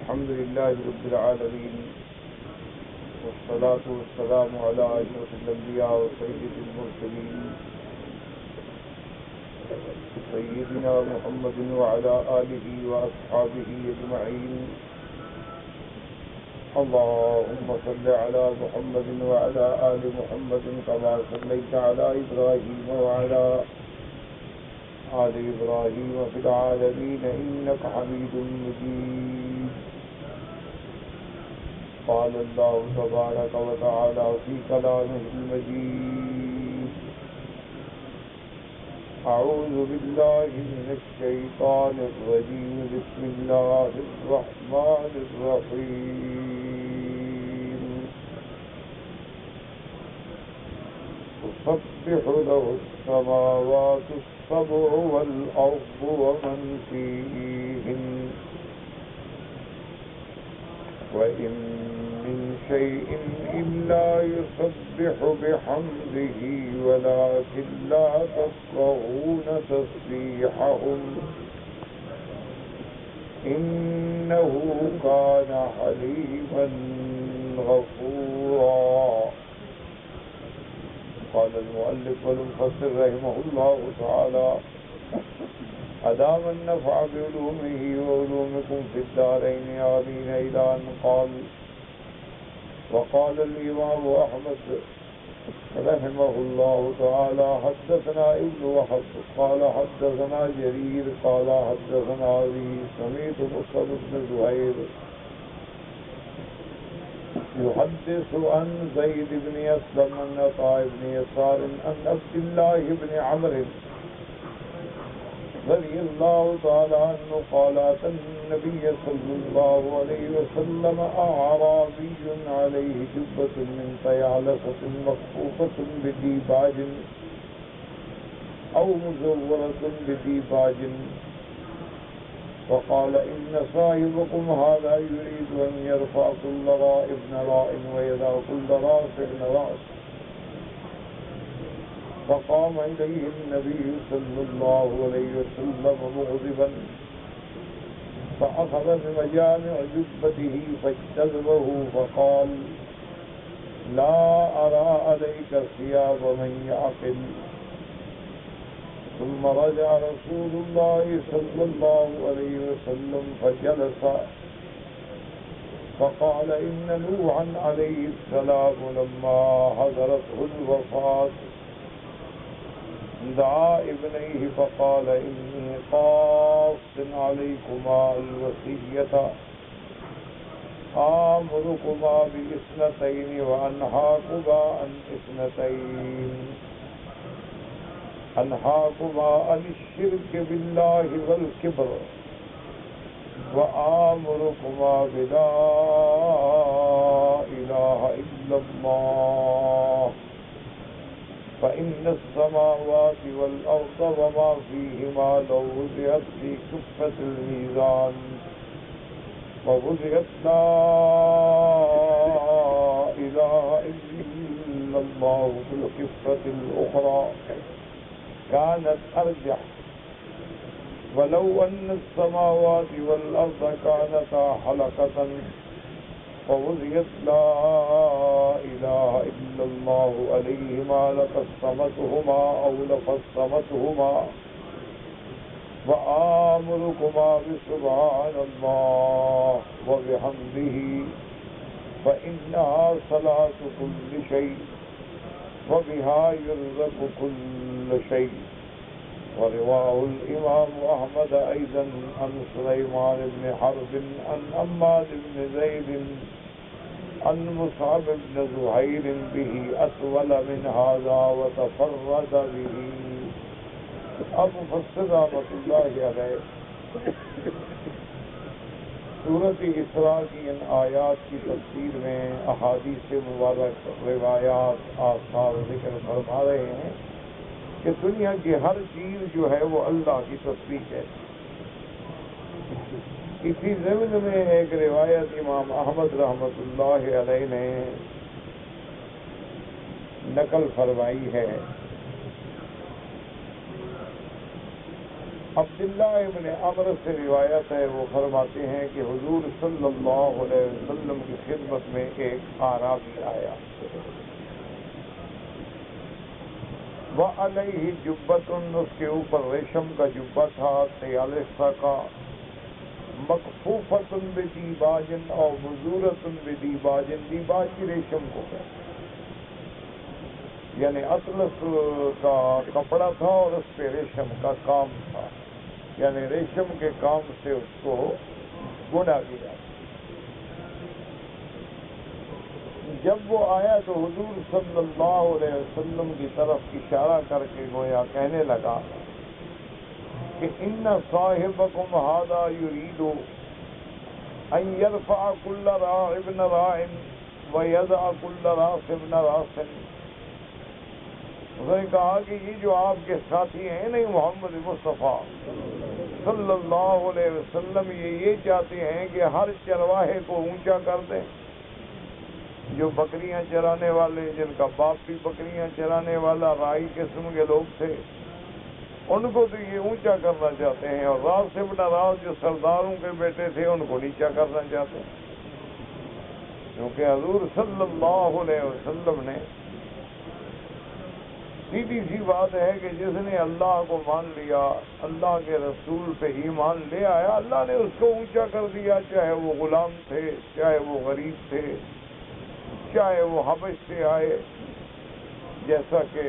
الحمد لله رب العالمين والصلاة والسلام على أشرف الأنبياء وسيد المرسلين سيدنا محمد وعلى آله وأصحابه أجمعين. اللهم صل على محمد وعلى آل محمد كما صليت على إبراهيم وعلى آل إبراهيم في العالمين إنك حميد مجيد. قال الله تبارك وتعالى في كلامه المجيد: أعوذ بالله من الشيطان الرجيم. بسم الله الرحمن الرحيم. تسبح له السماوات السبع والأرض ومن فيهن وإن من شيء إلا يسبح بحمده ولكن لا تفقهون تسبيحهم إنه كان حليما غفورا. قال المؤلف والمفسر رحمه الله تعالى: أدام النفع بعلومه وعلومكم في الدارين آمين. إلى أن قال: وقال الإمام أحمد رحمه الله تعالى: حدثنا ابن وهب قال حدثنا جرير قال حدثنا أبي سمعت مصعب بن زهير يحدث عن زيد بن أسلم عن عطاء بن يسار عن عبد الله بن عمرو رضي الله تعالى عنه قال: أتى النبي صلى الله عليه وسلم أعرابي عليه جبة من طيالسة مخفوفة بديباج أو مزورة بديباج، فقال: إن صاحبكم هذا يريد أن يرفع كل راء ابن راء ويدع كل راس ابن راس. فقام إليه النبي صلى الله عليه وسلم مغضبا فأخذ بمجامع جبته فاجتذبه فقال: لا أرى عليك ثياب من يعقل. ثم رجع رسول الله صلى الله عليه وسلم فجلس فقال: إن نوحا عليه السلام لما حضرته الوفاة دعا ابنيه فقال: إني قاص عليكما الوصية آمركما باثنتين وأنهاكما عن اثنتين، أنهاكما عن الشرك بالله والكبر وآمركما بلا إله إلا الله، فإن السماوات والأرض وما فيهما لو وضعت في كفة الميزان ووضعت لا إله إلا الله في الكفة الأخرى كانت أرجح. ولو أن السماوات والأرض كانتا حلقة فوضعت لا إله إلا الله عليهما لقسمتهما أو لقسمتهما، وآمركما بسبحان الله وبحمده فإنها صلاة كل شيء وبها يرزق كل شيء. ورواه الإمام أحمد أيضا عن سليمان بن حرب عن عماد بن زيد عن مصعب بن زهير به أطول من هذا وتفرد به. اب مفسر رحمۃ اللہ علیہ سورۃ اسراء کی ان آیات کی تفسیر میں احادیث مبارک، روایات، آثار ذکر فرما رہے ہیں کہ دنیا کی ہر چیز جو ہے وہ اللہ کی تسبیح ہے. اسی ضمن میں ایک روایت امام احمد رحمۃ اللہ علیہ نے نقل فرمائی ہے عبداللہ ابن عمر سے روایت ہے، وہ فرماتے ہیں کہ حضور صلی اللہ علیہ وسلم کی خدمت میں ایک اعرابی آیا، وعلیہ جبۃ، اس کے اوپر ریشم کا جبہ تھا، طیالسہ کا، مکفوفۃ بدیباج اور مزورۃ بدیباج، دیباج کی ریشم کو کہتے یعنی اطلس کا کپڑا تھا اور اس پہ ریشم کا کام تھا، یعنی ریشم کے کام سے اس کو بنا گیا۔ جب وہ آیا تو حضور صلی اللہ علیہ وسلم کی طرف اشارہ کر کے گویا کہنے لگا کہ ان صاحبکم ھذا یرید ان یرفع کل راعٍ راع ویضع کل راس راس۔ اس نے کہا کہ یہ جو آپ کے ساتھی ہیں نہیں محمد مصطفیٰ صلی اللہ علیہ وسلم، یہ چاہتے ہیں کہ ہر چرواہے کو اونچا کر دیں، جو بکریاں چرانے والے، جن کا باپ بھی بکریاں چرانے والا رائی قسم کے لوگ تھے، ان کو تو یہ اونچا کرنا چاہتے ہیں، اور راس ابن راس جو سرداروں کے بیٹے تھے ان کو نیچا کرنا چاہتے ہیں، کیونکہ حضور صلی اللہ علیہ وسلم نے سیدھی سی بات ہے کہ جس نے اللہ کو مان لیا، اللہ کے رسول پہ ایمان لے آیا، اللہ نے اس کو اونچا کر دیا، چاہے وہ غلام تھے، چاہے وہ غریب تھے، چاہے وہ حبش سے آئے، جیسا کہ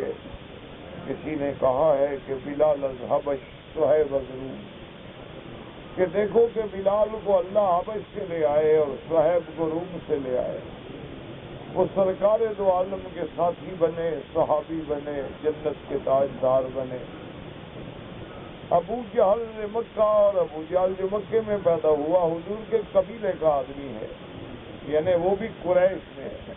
کسی نے کہا ہے کہ بلال از حبش صہیب از روم، کہ دیکھو کہ بلال کو اللہ حبش سے لے آئے اور صہیب کو روم سے لے آئے، وہ سرکار دو عالم کے ساتھی بنے، صحابی بنے، جنت کے تاجدار بنے۔ ابو جہل مکہ، اور ابو جہل جو مکے میں پیدا ہوا حضور کے قبیلے کا آدمی ہے، یعنی وہ بھی قریش میں ہے،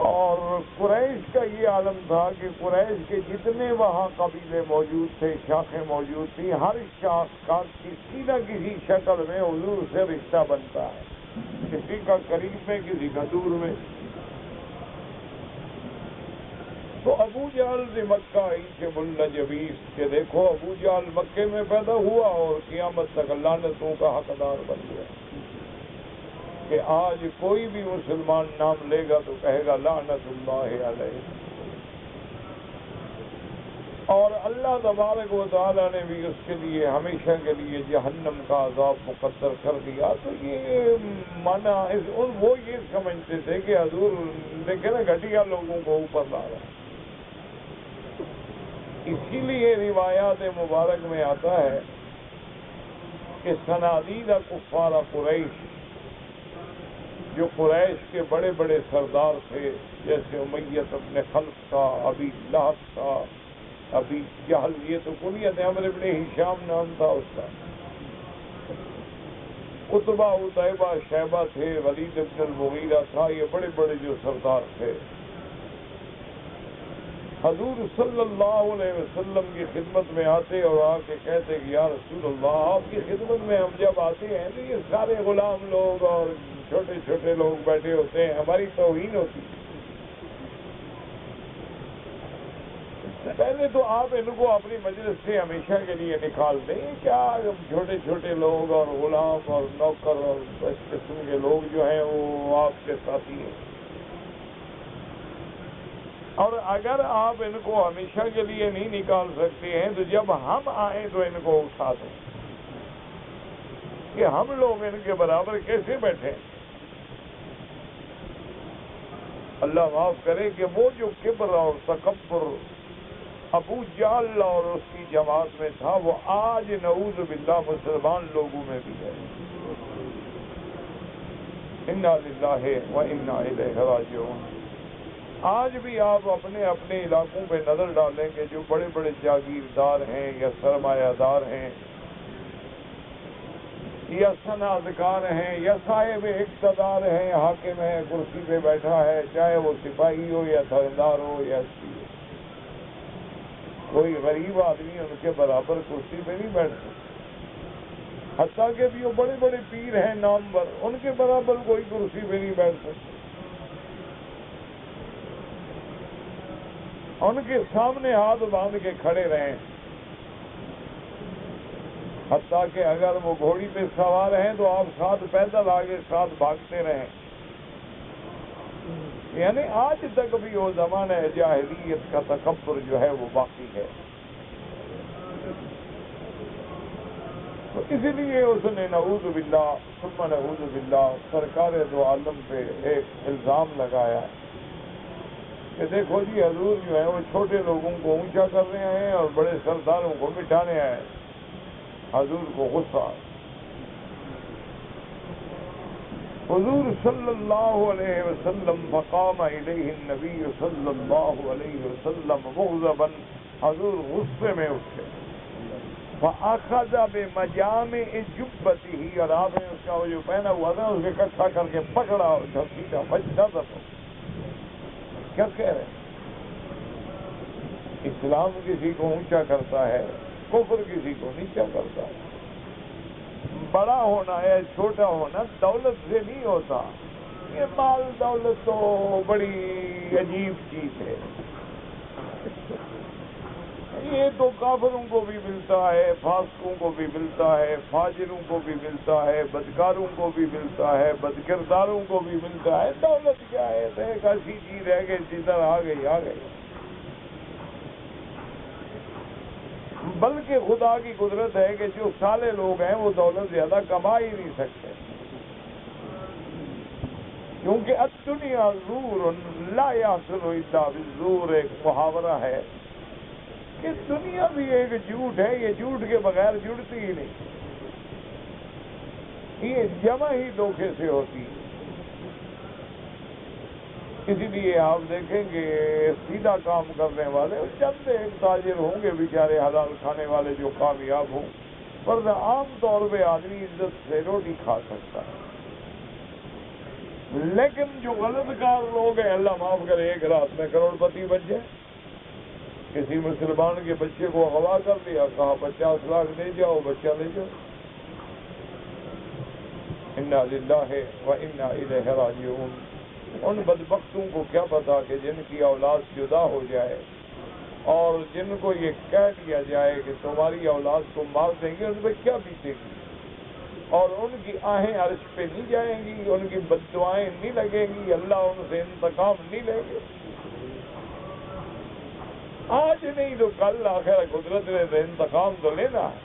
اور قریش کا یہ عالم تھا کہ قریش کے جتنے وہاں قبیلے موجود تھے، شاخیں موجود تھیں، ہر شاخ کا کسی نہ کسی شکل میں حضور سے رشتہ بنتا ہے، کسی کا قریب میں، کسی کا دور میں۔ تو ابو جہل سے مکہ سے ملجبیس، کہ دیکھو ابو جہل مکے میں پیدا ہوا اور قیامت تک لعنتوں کا حقدار بن گیا، کہ آج کوئی بھی مسلمان نام لے گا تو کہے گا لعنت اللہ علیہ، اور اللہ تبارک و تعالیٰ نے بھی اس کے لیے ہمیشہ کے لیے جہنم کا عذاب مقدر کر دیا۔ تو یہ معنی وہ یہ سمجھتے تھے کہ حضور دیکھے نا گھٹیا لوگوں کو اوپر لا رہا ہے، اسی لیے روایات مبارک میں آتا ہے کہ صنادید کفار قریش، جو قریش کے بڑے بڑے سردار تھے، جیسے امیت ابن خلف تھا، ابی لہب تھا، ابی جہل، یہ تو کنیت عمرو ابن ہشام نام تھا اس کا، عتبہ عتیبہ شیبہ تھے، ولید ابن المغیرہ تھا، یہ بڑے بڑے جو سردار تھے، حضور صلی اللہ علیہ وسلم کی خدمت میں آتے اور آ کے کہتے کہ یا رسول اللہ، آپ کی خدمت میں ہم جب آتے ہیں تو یہ سارے غلام لوگ اور چھوٹے چھوٹے لوگ بیٹھے ہوتے ہیں، ہماری توہین ہوتی ہے، پہلے تو آپ ان کو اپنی مجلس سے ہمیشہ کے لیے نکال دیں، کیا چھوٹے چھوٹے لوگ اور غلام اور نوکر اور اس قسم کے لوگ جو ہیں وہ آپ کے ساتھی ہیں، اور اگر آپ ان کو ہمیشہ کے لیے نہیں نکال سکتے ہیں تو جب ہم آئیں تو ان کو اٹھا دیں، کہ ہم لوگ ان کے برابر کیسے بیٹھیں۔ اللہ معاف کرے کہ وہ جو کبر اور تکبر ابو جہل اور اس کی جماعت میں تھا، وہ آج نعوذ باللہ مسلمان لوگوں میں بھی ہے۔ انا للہ و انا الیہ راجعون۔ آج بھی آپ اپنے اپنے علاقوں پہ نظر ڈالیں کہ جو بڑے بڑے جاگیردار ہیں یا سرمایہ دار ہیں یا صنعتکار ہیں یا صاحب اقتدار ہیں، حاکم ہے، کرسی پہ بیٹھا ہے، چاہے وہ سپاہی ہو یا تھندار ہو یا کوئی غریب آدمی ان کے برابر کرسی پہ نہیں بیٹھ سکتا، حتیٰ کہ بھی وہ بڑے بڑے پیر ہیں نامور، ان کے برابر کوئی کرسی پہ نہیں بیٹھ سکتا، ان کے سامنے ہاتھ باندھ کے کھڑے رہیں، حتیٰ کہ اگر وہ گھوڑی پہ سوار ہیں تو آپ ساتھ پیدل آگے ساتھ بھاگتے رہیں۔ یعنی آج تک بھی وہ زمانہ جاہلیت کا تکبر جو ہے وہ باقی ہے۔ تو اسی لیے اس نے نعوذ باللہ ثم نعوذ باللہ سرکار دو عالم پہ ایک الزام لگایا کہ دیکھو جی حضور جو ہے وہ چھوٹے لوگوں کو اونچا کر رہے ہیں اور بڑے سرداروں کو مٹانے آئے۔ حضور کو غصہ، حضور صلی اللہ علیہ وسلم فقام الیہ النبی صلی اللہ علیہ وسلم مغضبا، حضور غصے میں اٹھے، فاخذ بمجامع جبتہ، اور آپ نے اس کا وہ جو پہنا ہوا تھا اس کو اکٹھا کر کے پکڑا اور گھسیٹا بچتا تھا۔ تو کیا کہہ رہے ہیں؟ اسلام کسی کو اونچا کرتا ہے، کفر کسی کو نیچا کرتا ہے۔ بڑا ہونا یا چھوٹا ہونا دولت سے نہیں ہوتا، یہ مال دولت تو بڑی عجیب چیز ہے، یہ تو کافروں کو بھی ملتا ہے، فاسقوں کو بھی ملتا ہے، فاجروں کو بھی ملتا ہے، بدکاروں کو بھی ملتا ہے، بدکرداروں کو بھی ملتا ہے۔ دولت کیا ہے؟ ایک ایسی چیز رہ گئی جدھر آ گئی۔ بلکہ خدا کی قدرت ہے کہ جو سالے لوگ ہیں وہ دولت زیادہ کما ہی نہیں سکتے، کیونکہ الدنیا زور لا یحصل الا بالزور، ایک محاورہ ہے کہ دنیا بھی ایک جھوٹ ہے، یہ جھوٹ کے بغیر جڑتی ہی نہیں، یہ جمع ہی دھوکے سے ہوتی ہے۔ اسی لیے آپ دیکھیں گے سیدھا کام کرنے والے چند ایک تاجر ہوں گے بیچارے حلال کھانے والے جو کامیاب ہوں، ورنہ عام طور پہ آدمی عزت سے روٹی کھا سکتا ہے۔ لیکن جو غلط کار لوگ ہیں، اللہ معاف کرے، ایک رات میں کروڑ پتی بن جائے۔ کسی مسلمان کے بچے کو اغوا کر دیا، کہا 50 لاکھ دے جاؤ، بچہ لے جاؤ۔ انا للہ و انا الیہ راجعون۔ ان بدبختوں کو کیا پتا کہ جن کی اولاد جدا ہو جائے اور جن کو یہ کہہ دیا جائے کہ تمہاری اولاد کو مار دیں گے، ان پہ کیا بیتے گی، اور ان کی آہیں عرش پہ نہیں جائیں گی، ان کی بددعائیں نہیں لگیں گی، اللہ ان سے انتقام نہیں لیں گے۔ آج نہیں تو کل آخر قدرت نے انتقام تو لینا ہے۔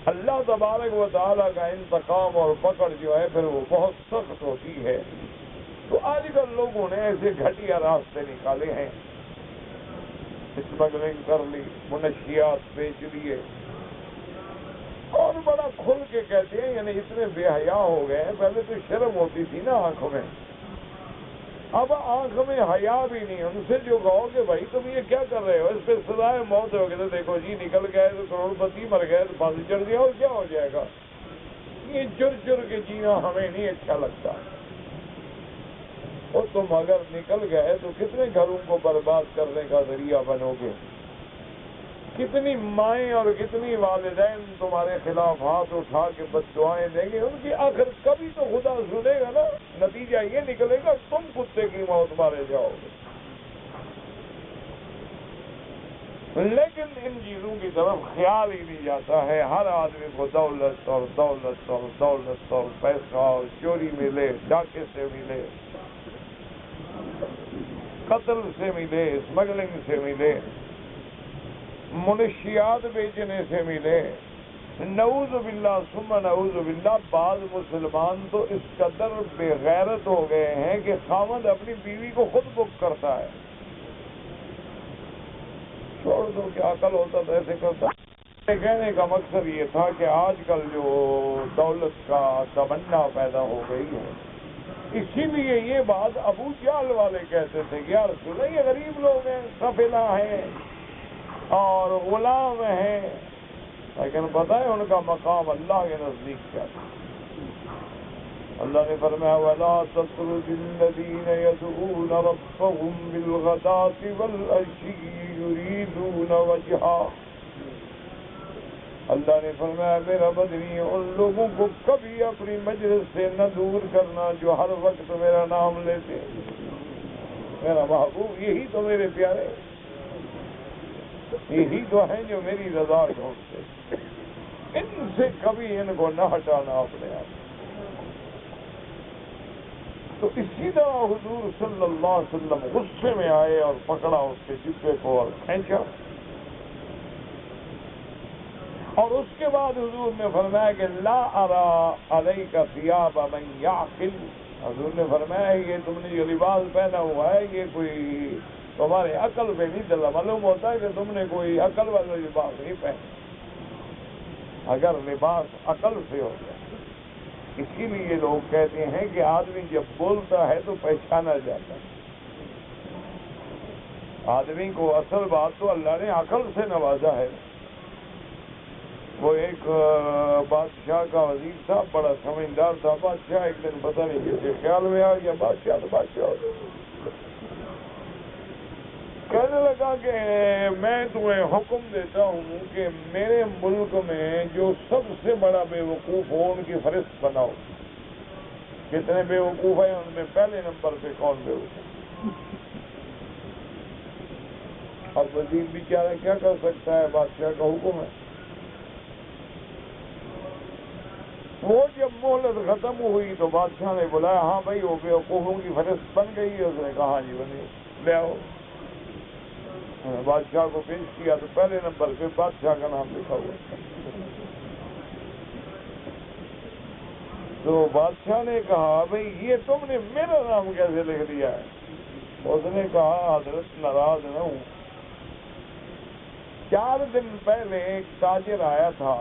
اللہ تبارک و تعالیٰ کا انتقام اور پکڑ جو ہے پھر وہ بہت سخت ہوتی ہے۔ تو آج کل لوگوں نے ایسے گھٹیا راستے نکالے ہیں، اسمگلنگ کر لی، منشیات بیچ لیے، اور بڑا کھل کے کہتے ہیں، یعنی اتنے بے حیا ہو گئے ہیں۔ پہلے تو شرم ہوتی تھی نا آنکھوں میں، اب آنکھ میں حیا بھی نہیں۔ ان سے جو کہو کہ بھائی تم یہ کیا کر رہے ہو، اس پہ سزائے موت ہو گئے، تو دیکھو جی نکل گئے تو کروڑ پتی، مر گئے تو پھانسی چڑھ گیا، اور کیا ہو جائے گا۔ یہ چر کے جینا ہمیں نہیں اچھا لگتا۔ اور تم اگر نکل گئے تو کتنے گھروں کو برباد کرنے کا ذریعہ بنو گے، کتنی مائیں اور کتنی والدین تمہارے خلاف ہاتھ اٹھا کے بددعائیں دیں گے، ان کی آخر کبھی تو خدا سنے گا نا۔ نتیجہ یہ نکلے گا تم کتے کی موت مارے جاؤ گے۔ لیکن ان چیزوں کی طرف خیال ہی نہیں جاتا ہے۔ ہر آدمی کو دولت اور دولت اور دولت اور پیسہ اور چوری ملے، ڈاکے سے ملے، قتل سے ملے، اسمگلنگ سے ملے، منشیات بیچنے سے ملے۔ نعوذ باللہ ثم نعوذ باللہ، بعض مسلمان تو اس قدر بے غیرت ہو گئے ہیں کہ خاوند اپنی بیوی کو خود بک کرتا ہے۔ چھوڑ دو کہ عقل ہوتا تو ایسے کرتا۔ کہنے کا مقصد یہ تھا کہ آج کل جو دولت کا تمنا پیدا ہو گئی ہے، اسی لیے یہ بات ابو جہل والے کہتے تھے کہ یا رسول اللہ، یہ غریب لوگ ہیں، سفیلا ہیں اور غلام ہیں، لیکن پتہ ہے ان کا مقام اللہ کے نزدیک کیا ہے۔ اللہ نے فرمایا وَلَا تَطْرُدِ الَّذِينَ يَدْعُونَ رَبَّهُمْ بِالْغَدَاةِ وَالْعَشِيِّ يُرِيدُونَ وَجْهَهُ۔ اللہ نے فرمایا میرا بدنی ان لوگوں کو کبھی اپنی مجلس سے نہ دور کرنا جو ہر وقت میرا نام لیتے، میرا محبوب یہی تو میرے پیارے، یہی تو ہیں جو میری رضا ڈھونڈتے، ان سے کبھی ان کو نہ ہٹانا اپنے آپ۔ تو اسی طرح حضور صلی اللہ علیہ وسلم غصے میں آئے اور پکڑا اس کے جبے کو اور کھینچا، اور اس کے بعد حضور نے فرمایا کہ لا ارا علیک ثیاب من یعقل، حضور نے فرمایا یہ تم نے جو لباس پہنا ہوا ہے یہ کوئی تمہارے عقل پہ نہیں چلا، معلوم ہوتا ہے کہ تم نے کوئی عقل والا لباس نہیں پہنا، اگر لباس عقل سے ہو گیا۔ اسی لیے لوگ کہتے ہیں کہ آدمی جب بولتا ہے تو پہچانا جاتا ہے، آدمی کو اصل بات تو اللہ نے عقل سے نوازا ہے۔ وہ ایک بادشاہ کا وزیر تھا، بڑا سمجھدار تھا بادشاہ، ایک دن پتہ نہیں کیسے خیال میں آ گیا بادشاہ تو بادشاہ کہنے لگا کہ میں تمہیں حکم دیتا ہوں کہ میرے ملک میں جو سب سے بڑا بے وقوف ہو ان کی فہرست بناؤ، کتنے بے وقوف ہیں ان میں پہلے نمبر پہ کون بے وقوف۔ اب وزیر بیچارہ کیا کر سکتا ہے، بادشاہ کا حکم ہے۔ وہ جب مہلت ختم ہوئی تو بادشاہ نے بلایا، ہاں بھائی وہ بے وقوفوں کی فہرست بن گئی ہے؟ اس نے کہا ہاں جی بنی، لے آؤ۔ بادشاہ کو پیش کیا تو پہلے نمبر پہ بادشاہ کا نام لکھا ہوا۔ تو بادشاہ نے کہا بھئی یہ تم نے میرا نام کیسے لکھ دیا ہے؟ اس نے کہا حضرت ناراض نہ ہوں، 4 دن پہلے ایک تاجر آیا تھا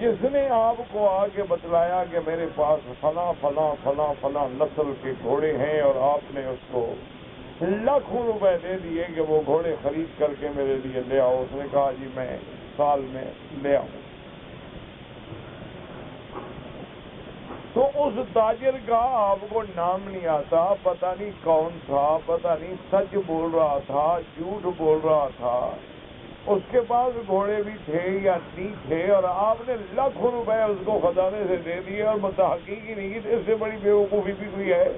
جس نے آپ کو آ کے بتلایا کہ میرے پاس فلاں فلاں فلاں فلاں نسل کے گھوڑے ہیں، اور آپ نے اس کو لاکھوں روپے دے دیے کہ وہ گھوڑے خرید کر کے میرے لیے لے آؤ۔ اس نے کہا جی میں سال میں لے آؤں۔ تو اس تاجر کا آپ کو نام نہیں آتا، پتہ نہیں کون تھا، پتہ نہیں سچ بول رہا تھا جھوٹ بول رہا تھا، اس کے پاس گھوڑے بھی تھے یا نہیں تھے، اور آپ نے لاکھوں روپے اس کو خزانے سے دے دیے اور متحقیق ہی نہیں کی، اس سے بڑی بے وقوفی بھی کوئی ہے؟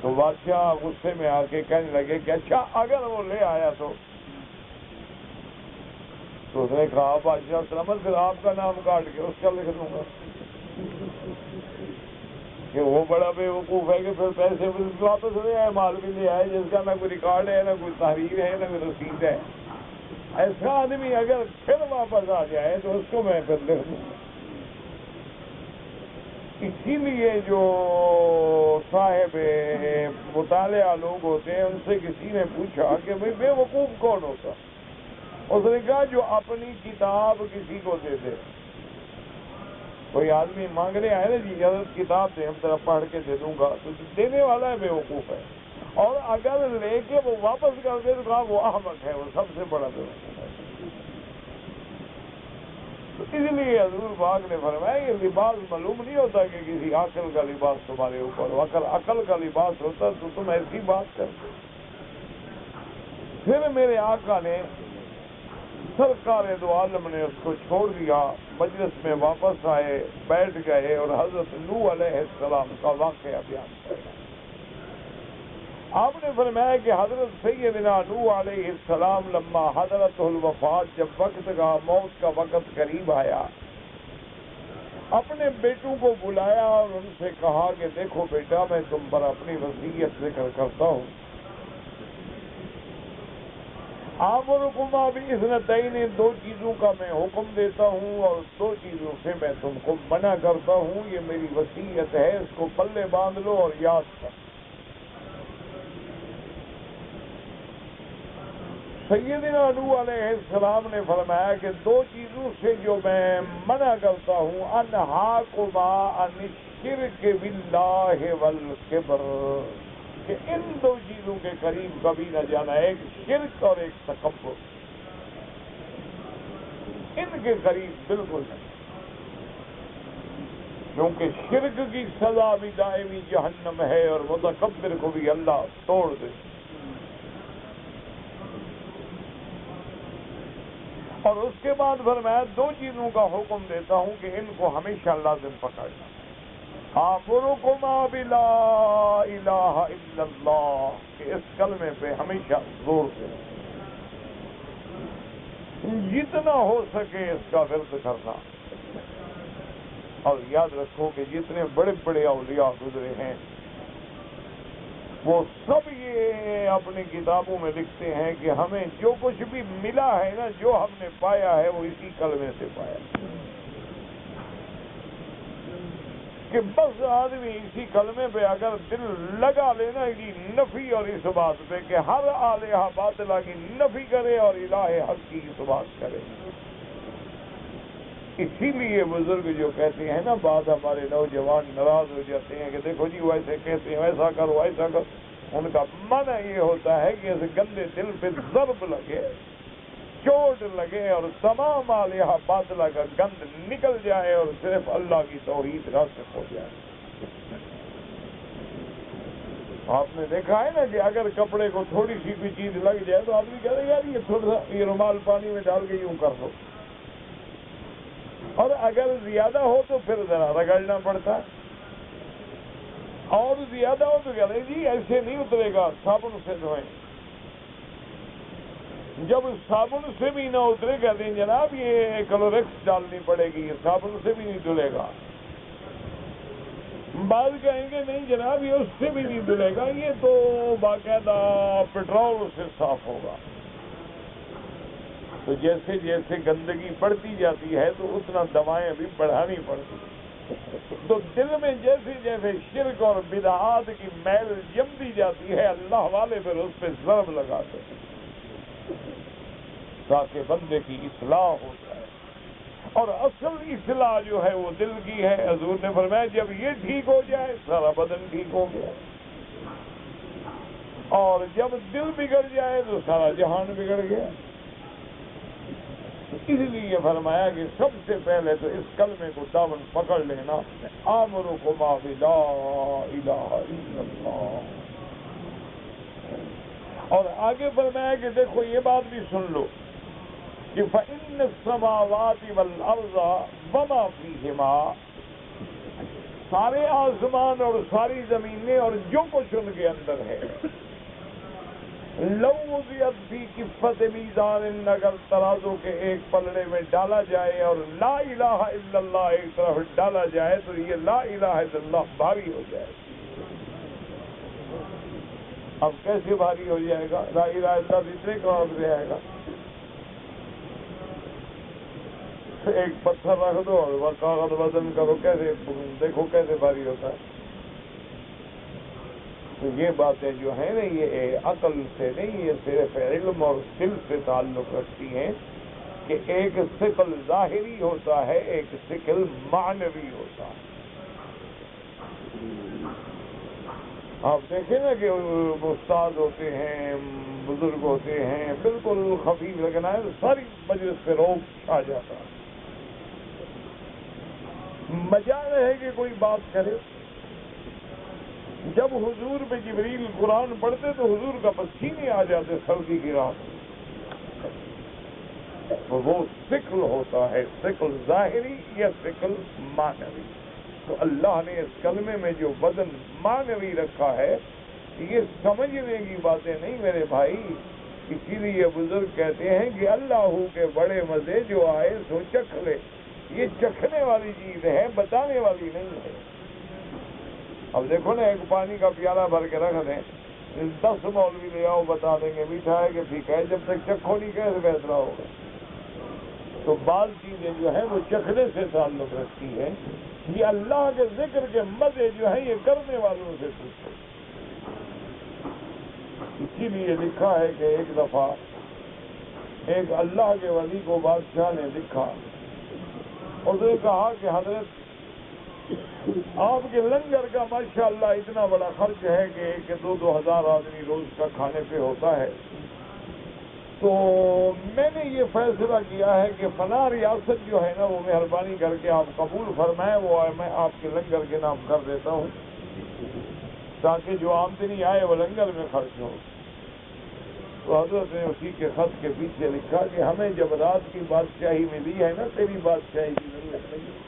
تو بادشاہ غصے میں آ کے کہنے لگے کہ اچھا اگر وہ لے آیا تو اس نے کہا بادشاہ سلامت، پھر آپ کا نام کاٹ کے اس کا لکھ دوں گا کہ وہ بڑا بے وقوف ہے کہ پھر پیسے واپس لے آئے، مال بھی لے آئے جس کا نہ کوئی ریکارڈ ہے، نہ کوئی تحریر ہے، نہ کوئی رسید ہے۔ ایسا آدمی اگر پھر واپس آ جائے تو اس کو میں پھر لکھ دوں گا۔ اسی لیے جو صاحب مطالعہ لوگ ہوتے ہیں ان سے کسی نے پوچھا کہ بھئی بے وقوف کون ہوتا؟ اس نے کہا جو اپنی کتاب کسی کو دے دے۔ کوئی آدمی مانگنے آئے نا جی حضرت کتاب دے، ہم طرف پڑھ کے دے دوں گا، تو دینے والا ہے بے وقوف ہے، اور اگر لے کے وہ واپس کر دے تو کہا وہ احمق ہے، وہ سب سے بڑا بے وقوف ہے۔ تو اس لیے حضور پاک نے فرمایا یہ لباس معلوم نہیں ہوتا کہ کسی عقل کا لباس تمہارے اوپر ہو، اگر عقل کا لباس ہوتا تو تم ایسی بات کرتے۔ پھر میرے آقا نے سرکار دو عالم نے اس کو چھوڑ دیا، مجلس میں واپس آئے، بیٹھ گئے اور حضرت نوح علیہ السلام کا واقعہ بیان کیا۔ آپ نے فرمایا کہ حضرت سیدنا نوح علیہ السلام لما حضرت الوفات، جب وقت کا موت کا وقت قریب آیا، اپنے بیٹوں کو بلایا اور ان سے کہا کہ دیکھو بیٹا میں تم پر اپنی وصیت ذکر کرتا ہوں، آمرکما باثنتین، 2 چیزوں کا میں حکم دیتا ہوں اور 2 چیزوں سے میں تم کو منع کرتا ہوں، یہ میری وصیت ہے، اس کو پلے باندھ لو اور یاد کر۔ سیدنا نوح علیہ السلام نے فرمایا کہ 2 چیزوں سے جو میں منع کرتا ہوں، انہاکما عن الشرک باللہ والکبر، کہ ان 2 چیزوں کے قریب کبھی نہ جانا، ایک شرک اور ایک تکبر، ان کے قریب بالکل نہیں، کیونکہ شرک کی سزا بھی دائمی جہنم ہے اور متکبر کو بھی اللہ توڑ دے۔ اور اس کے بعد فرمایا 2 چیزوں کا حکم دیتا ہوں کہ ان کو ہمیشہ لازم پکڑنا، آمرکما بلا الہ الا اللہ، کہ اس کلمے پہ ہمیشہ زور دیں، جتنا ہو سکے اس کا ورد کرنا۔ اور یاد رکھو کہ جتنے بڑے بڑے اولیاء گزرے ہیں وہ سب یہ اپنی کتابوں میں لکھتے ہیں کہ ہمیں جو کچھ بھی ملا ہے نا، جو ہم نے پایا ہے وہ اسی کلمے سے پایا، کہ بس آدمی اسی کلمے پہ اگر دل لگا لینا کہ نفی اور اس بات پہ کہ ہر الہ باطلہ کی نفی کرے اور الہ حق کی اس بات کرے۔ اسی لیے بزرگ جو کہتے ہیں نا، بعض ہمارے نوجوان ناراض ہو جاتے ہیں کہ دیکھو جی ویسے کہتے ہیں، ایسا کرو ایسا کرو، ان کا معنی یہ ہوتا ہے کہ اس گندے دل پہ ضرب لگے، چوٹ لگے اور تمام الہ باطلہ کا گند نکل جائے اور صرف اللہ کی توحید راسخ ہو جائے۔ آپ نے دیکھا ہے نا کہ اگر کپڑے کو تھوڑی سی بھی چیز لگ جائے تو آدمی کہہ رہے یار یہ تھوڑا سا یہ رومال پانی میں ڈال کے یوں کر دو، اور اگر زیادہ ہو تو پھر ذرا رگڑنا پڑتا ہے، اور زیادہ ہو تو کہہ رہے جی ایسے نہیں اترے گا، صابن سے دھوئیں۔ جب صابن سے بھی نہ اترے کہتے ہیں جناب یہ کلوریکس ڈالنی پڑے گی، یہ صابن سے بھی نہیں دھلے گا۔ بعض کہیں گے نہیں جناب یہ اس سے بھی نہیں دھلے گا، یہ تو باقاعدہ پیٹرول سے صاف ہوگا۔ تو جیسے جیسے گندگی بڑھتی جاتی ہے تو اتنا دوائیں بھی بڑھانی پڑتی ہیں۔ تو دل میں جیسے جیسے شرک اور بدعات کی میل جمتی جاتی ہے، اللہ والے پھر اس پہ ضرب لگاتے ہیں تاکہ بندے کی اصلاح ہو جائے۔ اور اصل اصلاح جو ہے وہ دل کی ہے۔ حضور نے فرمایا جب یہ ٹھیک ہو جائے سارا بدن ٹھیک ہو گیا، اور جب دل بگڑ جائے تو سارا جہان بگڑ گیا۔ اس لیے فرمایا کہ سب سے پہلے تو اس کلمے کو دامن پکڑ لینا، آمرکما بلا الہ الا اللہ۔ اور آگے فرمایا کہ دیکھو یہ بات بھی سن لو کہ فَإِنَّ السَّمَاوَاتِ وَالْأَرْضَ وَمَا فِيهِمَا، سارے آسمان اور ساری زمینیں اور جو کچھ ان کے اندر ہے، لَوْ وُضِعَتْ فِي كِفَّةِ مِيزَانٍ، اگر ترازو کے ایک پلڑے میں ڈالا جائے اور لا الہ الا اللہ ایک طرف ڈالا جائے تو یہ لا الہ الا اللہ بھاری ہو جائے۔ اب کیسے بھاری ہو جائے گا؟ لا الہ الا اللہ اتنے کام سے آئے گا، ایک پتھر رکھ دو اور کاغذ وزن کرو، کیسے دیکھو کیسے بھاری ہوتا ہے۔ تو یہ باتیں جو ہیں نا یہ عقل سے نہیں، یہ صرف علم اور دل سے تعلق رکھتی ہیں کہ ایک ثقل ظاہری ہوتا ہے، ایک ثقل معنوی ہوتا ہے۔ آپ دیکھیں نا کہ استاد ہوتے ہیں، بزرگ ہوتے ہیں، بالکل خفیف لگنا ہے تو ساری مجلس پہ روک آ جاتا ہے، مجال ہے کہ کوئی بات کرے۔ جب حضور پہ جبریل قرآن پڑھتے تو حضور کا پسینے آ جاتے سردی کی رات، وہ ثقل ہوتا ہے، ثقل ظاہری یا ثقل معنوی۔ تو اللہ نے اس کلمے میں جو وزن معنوی رکھا ہے یہ سمجھنے کی باتیں نہیں میرے بھائی۔ اسی لیے بزرگ کہتے ہیں کہ اللہ کے بڑے مزے جو آئے سو چکھ لے، یہ چکھنے والی چیز ہے، بتانے والی نہیں ہے۔ اب دیکھو نا ایک پانی کا پیالہ بھر کے رکھ دیں، 10 مولوی لے آؤ بتا دیں گے میٹھا ہے کہ پھیکا ہے، جب تک چکھو نہیں کیسے فیصلہ ہوگا؟ تو بعض چیزیں جو ہیں وہ چکھنے سے تعلق رکھتی ہے۔ یہ اللہ کے ذکر کے مزے جو ہیں یہ کرنے والوں سے پوچھو۔ اسی لیے لکھا ہے کہ ایک دفعہ ایک اللہ کے ولی کو بادشاہ نے لکھا، اس نے کہا کہ حضرت آپ کے لنگر کا ماشاءاللہ اتنا بڑا خرچ ہے کہ 2-2 ہزار آدمی روز کا کھانے پہ ہوتا ہے، تو میں نے یہ فیصلہ کیا ہے کہ فلاں ریاست جو ہے نا وہ مہربانی کر کے آپ قبول فرمائیں، وہ میں آپ کے لنگر کے نام کر دیتا ہوں تاکہ جو آمدنی آئے وہ لنگر میں خرچ ہو۔ تو حضرت نے اسی کے خط کے پیچھے لکھا کہ ہمیں جب رات کی بادشاہی ملی ہے نا، تیری بادشاہی کی ضرورت نہیں،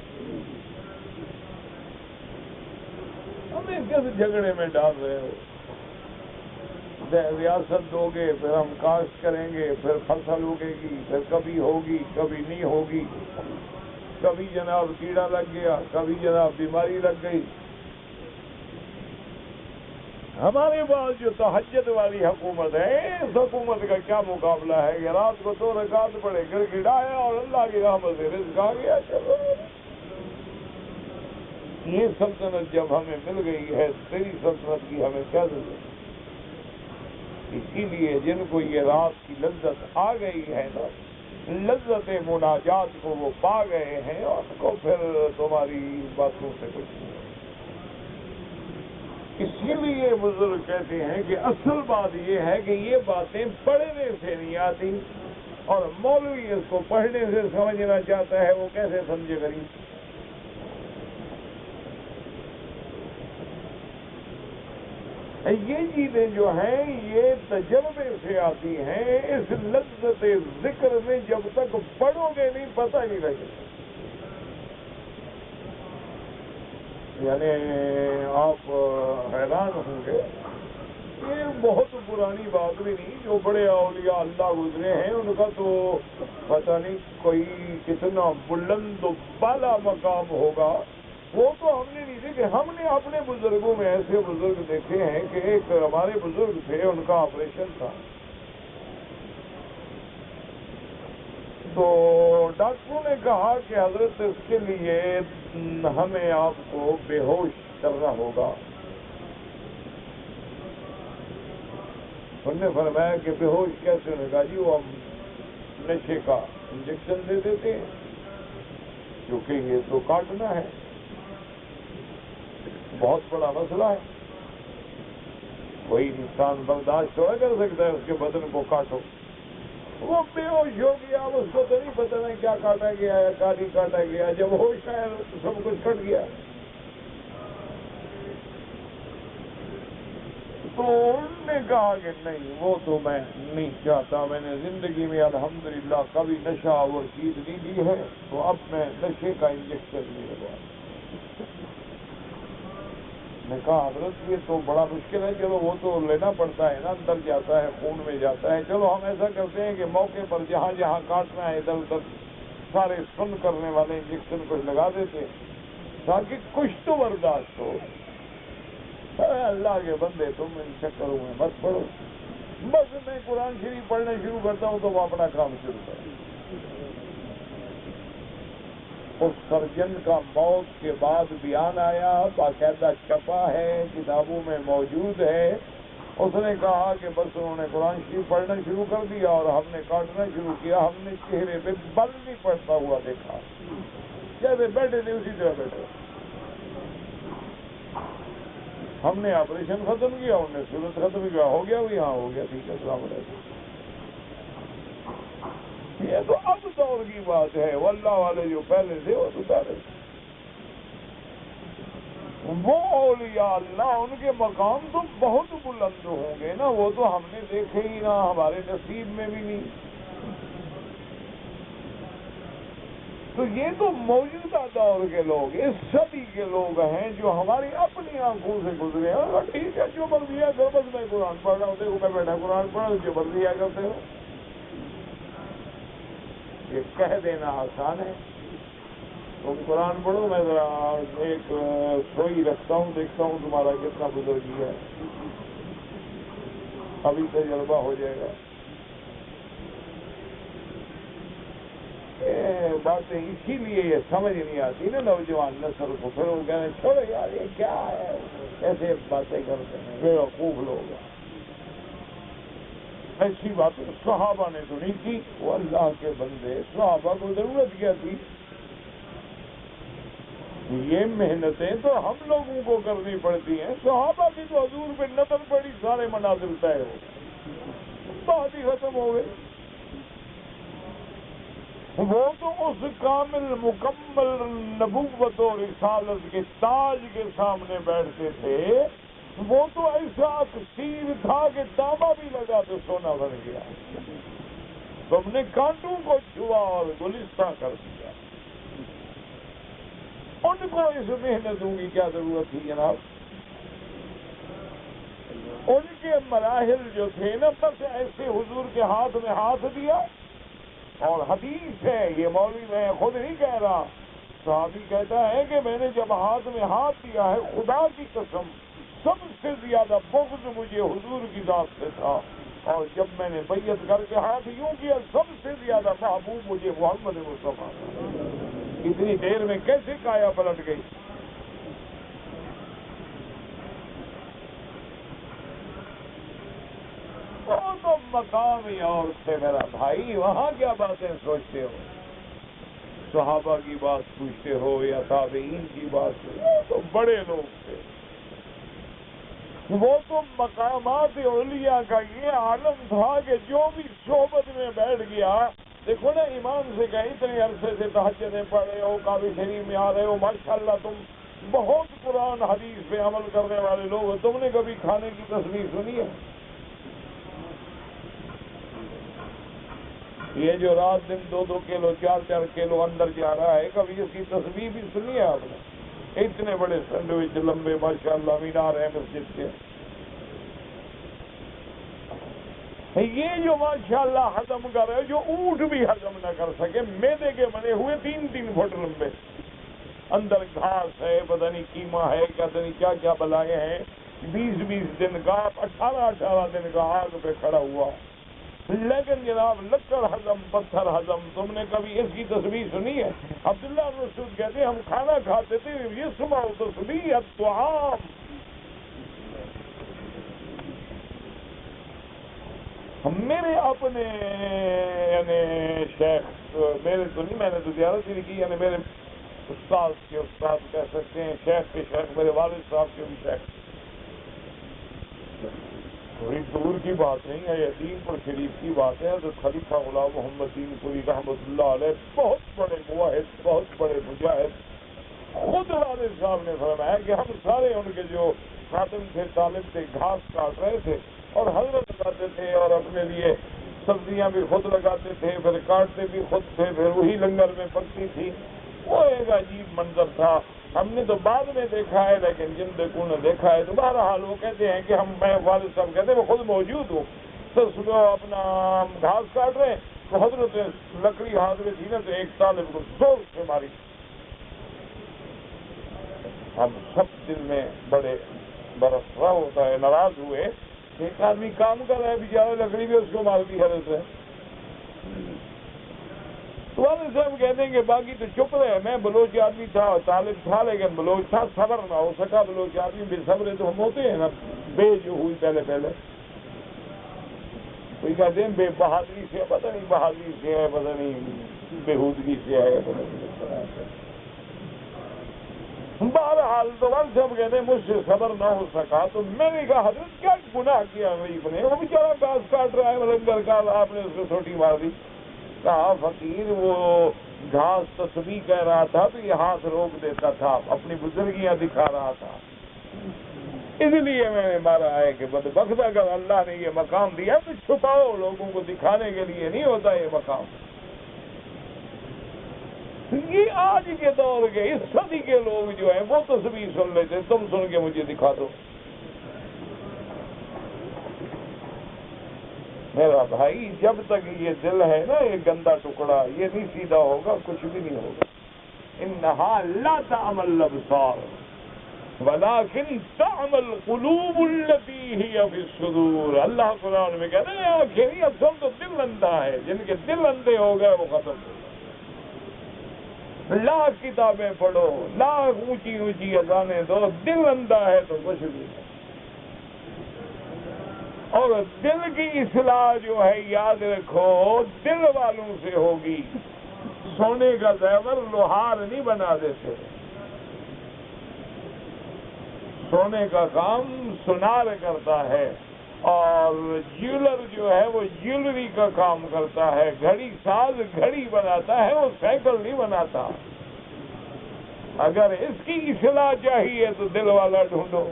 ہمیں کس جھگڑے میں ڈال رہے ہو؟ ریاست دو گے، پھر ہم کاشت کریں گے، پھر فصل اگے گی، پھر کبھی ہوگی کبھی نہیں ہوگی، کبھی جناب کیڑا لگ گیا، کبھی جناب بیماری لگ گئی۔ ہمارے پاس جو تہجد والی حکومت ہے، اس حکومت کا کیا مقابلہ ہے کہ رات کو 2 رکعت پڑے، گڑگڑایا اور اللہ کی رحمت سے رزق آ گیا، چلو۔ یہ سلطنت جب ہمیں مل گئی ہے، تیری سلطنت کی ہمیں کیا ضرورت؟ اسی لیے جن کو یہ رات کی لذت آ گئی ہے نا، لذت مناجات کو وہ پا گئے ہیں، ان کو پھر تمہاری باتوں سے کچھ نہیں۔ اسی لیے بزرگ کہتے ہیں کہ اصل بات یہ ہے کہ یہ باتیں پڑھنے سے نہیں آتی، اور مولوی اس کو پڑھنے سے سمجھنا چاہتا ہے، وہ کیسے سمجھے غریب؟ یہ چیزیں جو ہیں یہ تجربے سے آتی ہیں، اس لذت ذکر میں جب تک پڑھو گے نہیں پتہ نہیں لگے گا۔ یعنی آپ حیران ہوں گے، یہ بہت پرانی بات بھی نہیں، جو بڑے اولیاء اللہ گزرے ہیں ان کا تو پتہ نہیں کوئی کتنا بلند و بالا مقام ہوگا، وہ تو ہم نے نہیں دیکھے۔ ہم نے اپنے بزرگوں میں ایسے بزرگ دیکھے ہیں کہ ایک ہمارے بزرگ تھے، ان کا آپریشن تھا، تو ڈاکٹروں نے کہا کہ حضرت اس کے لیے ہمیں آپ کو بے ہوش کرنا ہوگا۔ انہوں نے فرمایا کہ بے ہوش کیسے؟ انہوں نے کہا جی وہ ہم نشے کا انجیکشن دے دیتے ہیں، کیونکہ یہ تو کاٹنا ہے، بہت بڑا مسئلہ ہے، کوئی انسان برداشت تھوڑا کر سکتا ہے اس کے بدن کو کاٹو۔ وہ بے ہوش ہو گیا، اس کو تو نہیں پتہ نہیں کیا کاٹا گیا ہے، کیا نہیں کاٹا گیا، جب ہوش آیا تو سب کچھ کٹ گیا۔ تو انہوں نے کہا کہ نہیں، وہ تو میں نہیں چاہتا، میں نے زندگی میں الحمدللہ کبھی نشہ اور چیز نہیں دی ہے، تو اب میں نشے کا انجیکشن نہیں لگا۔ میں کہا حضرت یہ تو بڑا مشکل ہے، چلو وہ تو لینا پڑتا ہے نا، اندر جاتا ہے، خون میں جاتا ہے، چلو ہم ایسا کرتے ہیں کہ موقع پر جہاں جہاں کاٹنا ہے ادھر ادھر سارے سن کرنے والے انجیکشن کو لگا دیتے ہیں تاکہ کچھ تو برداشت ہو۔ اے اللہ کے بندے تم ان چکروں میں مت پڑو، بس میں قرآن شریف پڑھنا شروع کرتا ہوں تو وہ اپنا کام شروع کرتا۔ اس سرجن کا موت کے بعد بیان آیا، باقاعدہ چھپا ہے، کتابوں میں موجود ہے۔ اس نے کہا کہ بس انہوں نے قرآن شریف پڑھنا شروع کر دیا اور ہم نے کاٹنا شروع کیا، ہم نے چہرے پہ بل نہیں پڑتا ہوا دیکھا، جیسے بیٹھے تھے اسی طرح بیٹھے۔ ہم نے آپریشن ختم کیا، انہوں نے صورت ختم کیا، ہو گیا بھی، ہاں ہو گیا، ٹھیک ہے، السلام علیکم۔ یہ تو اب دور کی بات ہے، واللہ والے جو پہلے تھے وہ تو پہلے تھے۔ وہ اولیاء اللہ ان کے مقام تو بہت بلند ہوں گے نا، وہ تو ہم نے دیکھے ہی نہ، ہمارے نصیب میں بھی نہیں۔ تو یہ تو موجودہ دور کے لوگ، اس صدی کے لوگ ہیں جو ہماری اپنی آنکھوں سے گزرے ہیں۔ ٹھیک ہے، جو مرضی ہے کرو، بس میں قرآن پڑھ رہا ہوں، دیکھو میں بیٹھا قرآن پڑھ رہا ہوں، جو مرضی ہے کرتے ہو۔ یہ کہہ دینا آسان ہے، تم قرآن پڑھو، میں ذرا ایک سوئی رکھتا ہوں، دیکھتا ہوں تمہارا کتنا بزرگی ہے، ابھی تجربہ ہو جائے گا۔ باتیں اسی لیے یہ سمجھ نہیں آتی نا نوجوان نسل کو، پھر وہ کہنے چھوڑو یار یہ کیا ہے، ایسے باتیں کرتے ہیں بیوقوف لوگ۔ ایسی باتیں صحابہ نے تو نہیں کی، وہ اللہ کے بندے، صحابہ کو ضرورت کیا تھی؟ یہ محنتیں تو ہم لوگوں کو کرنی پڑتی ہیں، صحابہ کی تو حضور پہ نظر پڑی، سارے منازل طے ہو گئے، بات ہی ختم ہو گئی۔ وہ تو اس کامل مکمل نبوت و رسالت کے تاج کے سامنے بیٹھتے تھے، وہ تو ایسا تیر تھا کہ دامہ بھی لگا تو سونا بن گیا، تم نے کانٹوں کو چھوا اور گلستہ کر دیا۔ ان کو اس محنتوں کی کیا ضرورت تھی جناب؟ ان کے مراحل جو تھے نا، بس ایسے حضور کے ہاتھ میں ہاتھ دیا، اور حدیث ہے، یہ مولوی میں خود نہیں کہہ رہا، صحابی کہتا ہے کہ میں نے جب ہاتھ میں ہاتھ دیا ہے، خدا کی قسم سب سے زیادہ بغض مجھے حضور کی ذات سے تھا، اور جب میں نے بیعت کر کے ہاتھ یوں کیا، سب سے زیادہ محبوب مجھے محمد مصطفیٰ تھا۔ اتنی دیر میں کیسے کایا پلٹ گئی؟ وہ تو مقام ہی اور تھے میرا بھائی، وہاں کیا باتیں سوچتے ہو؟ صحابہ کی بات پوچھتے ہو یا تابعین کی بات؟ وہ تو بڑے لوگ تھے، وہ تو مقامات اولیاء کا یہ عالم تھا کہ جو بھی صحبت میں بیٹھ گیا، دیکھو نا امام سے کہ اتنے عرصے سے تہجدیں پڑھ رہے ہو، کعبہ شریف میں آ رہے ہو، ماشاءاللہ تم بہت قرآن حدیث پہ عمل کرنے والے لوگ ہو، تم نے کبھی کھانے کی تسبیح سنی ہے؟ یہ جو رات دن 2-2 کلو 4-4 کلو اندر جا رہا ہے، کبھی اس کی تسبیح بھی سنی ہے آپ نے؟ اتنے بڑے سینڈوچ لمبے ماشاءاللہ مینار ہیں مسجد کے، یہ جو ماشاءاللہ ہضم کر رہے، جو اونٹ بھی ہضم نہ کر سکے، میدے کے بنے ہوئے 3-3 فٹ لمبے، اندر گھاس ہے، پتہ نہیں قیمہ ہے، پتہ نہیں کیا کیا بلائے ہیں، 20-20 دن کا، 18-18 دن کا آگ پہ کھڑا ہوا، لیکن جناب لکڑ ہضم پتھر ہضم، تم نے کبھی اس کی تسبیح سنی ہے؟ عبداللہ بن مسعود کہتے ہیں ہم کھانا کھاتے تھے، یسمع تسبیح الطعام، میرے اپنے یعنی شیخ، میرے تو نہیں، میں نے تو زیارت ہی نہیں کی، یعنی میرے استاد کے استاد کہہ سکتے ہیں، شیخ کے شیخ، میرے والد صاحب کے بھی شیخ، تھوڑی دور کی بات نہیں ہے، یہ دین پر شریف کی بات ہے، تو خلیفہ غلام محمد دین پوری رحمۃ اللہ علیہ بہت بڑے مواحد، بہت بڑے مجاہد، خود والد صاحب نے فرمایا کہ ہم سارے ان کے جو خادم تھے، طالب تھے، گھاس کاٹ رہے تھے اور حضرت لگاتے تھے، اور اپنے لیے سبزیاں بھی خود لگاتے تھے، پھر کاٹتے بھی خود تھے، پھر وہی لنگر میں پکتی تھی، وہ ایک عجیب منظر تھا، ہم نے تو بعد میں دیکھا ہے، لیکن جن دیکھوں نے دیکھا ہے، تو بہرحال وہ کہتے ہیں کہ میں والد صاحب کہتے ہیں میں خود موجود ہوں، تو صبح اپنا گھاس کاٹ رہے ہیں، تو حضرت لکڑی ہاتھ میں تھی نا، تو ایک طالب کو زور سے ماری، ہم سب دل میں بڑے برسرا ہوتا ہے، ناراض ہوئے، ایک آدمی کام کر رہا ہے بیچارہ، لکڑی بھی اس کو مار دی حضرت ہے، تو والد صاحب کہتے ہیں کہ باقی تو چپ رہے، میں بلوچ آدمی تھا، طالب تھا، لیکن بلوچ تھا، صبر نہ ہو سکا، بلوچ آدمی بے صبر تو ہم ہوتے ہیں نا، بے جو ہوئی پہلے کوئی کہتے ہیں بے بہادری سے، پتہ نہیں بہادری سے ہے، پتہ نہیں بےہودگی سے ہے، بہرحال تو والد صاحب کہتے ہیں مجھ سے صبر نہ ہو سکا، تو میں نے کہا حضرت کیا گناہ کیا غریب نے، وہ بیچارہ گھاس کاٹ رہا ہے لنگر کا، آپ نے اس کو چھوٹی مار دی؟ کہا فقیر وہ گھاس تسبیح کہہ رہا تھا تو یہ ہاتھ روک دیتا تھا، اپنی بزرگیاں دکھا رہا تھا، اس لیے میں نے مارا ہے کہ بدبخت اگر اللہ نے یہ مقام دیا تو چھپاؤ، لوگوں کو دکھانے کے لیے نہیں ہوتا یہ مقام۔ یہ آج کے دور کے اس صدی کے لوگ جو ہیں وہ تسبیح سن لیتے، تم سن کے مجھے دکھا دو۔ میرا بھائی جب تک یہ دل ہے نا، یہ گندا ٹکڑا، یہ نہیں سیدھا ہوگا، کچھ بھی نہیں ہوگا۔ انہا لا تعمل الابصار ولكن تعمل القلوب التي هي في الصدور، اللہ قرآن میں کہتے ہیں آنکھیں نہیں، اصل تو دل اندھا ہے، جن کے دل اندھے ہو گئے وہ ختم ہو، لاکھ کتابیں پڑھو، لاکھ اونچی اونچی اذانیں دو، دل اندھا ہے تو کچھ بھی نہیں۔ اور دل کی اصلاح جو ہے یاد رکھو دل والوں سے ہوگی، سونے کا زیور لوہار نہیں بنا دیتے، سونے کا کام سنار کرتا ہے، اور جیولر جو ہے وہ جیولری کا کام کرتا ہے، گھڑی ساز گھڑی بناتا ہے، وہ سائیکل نہیں بناتا۔ اگر اس کی اصلاح چاہیے تو دل والا ڈھونڈو،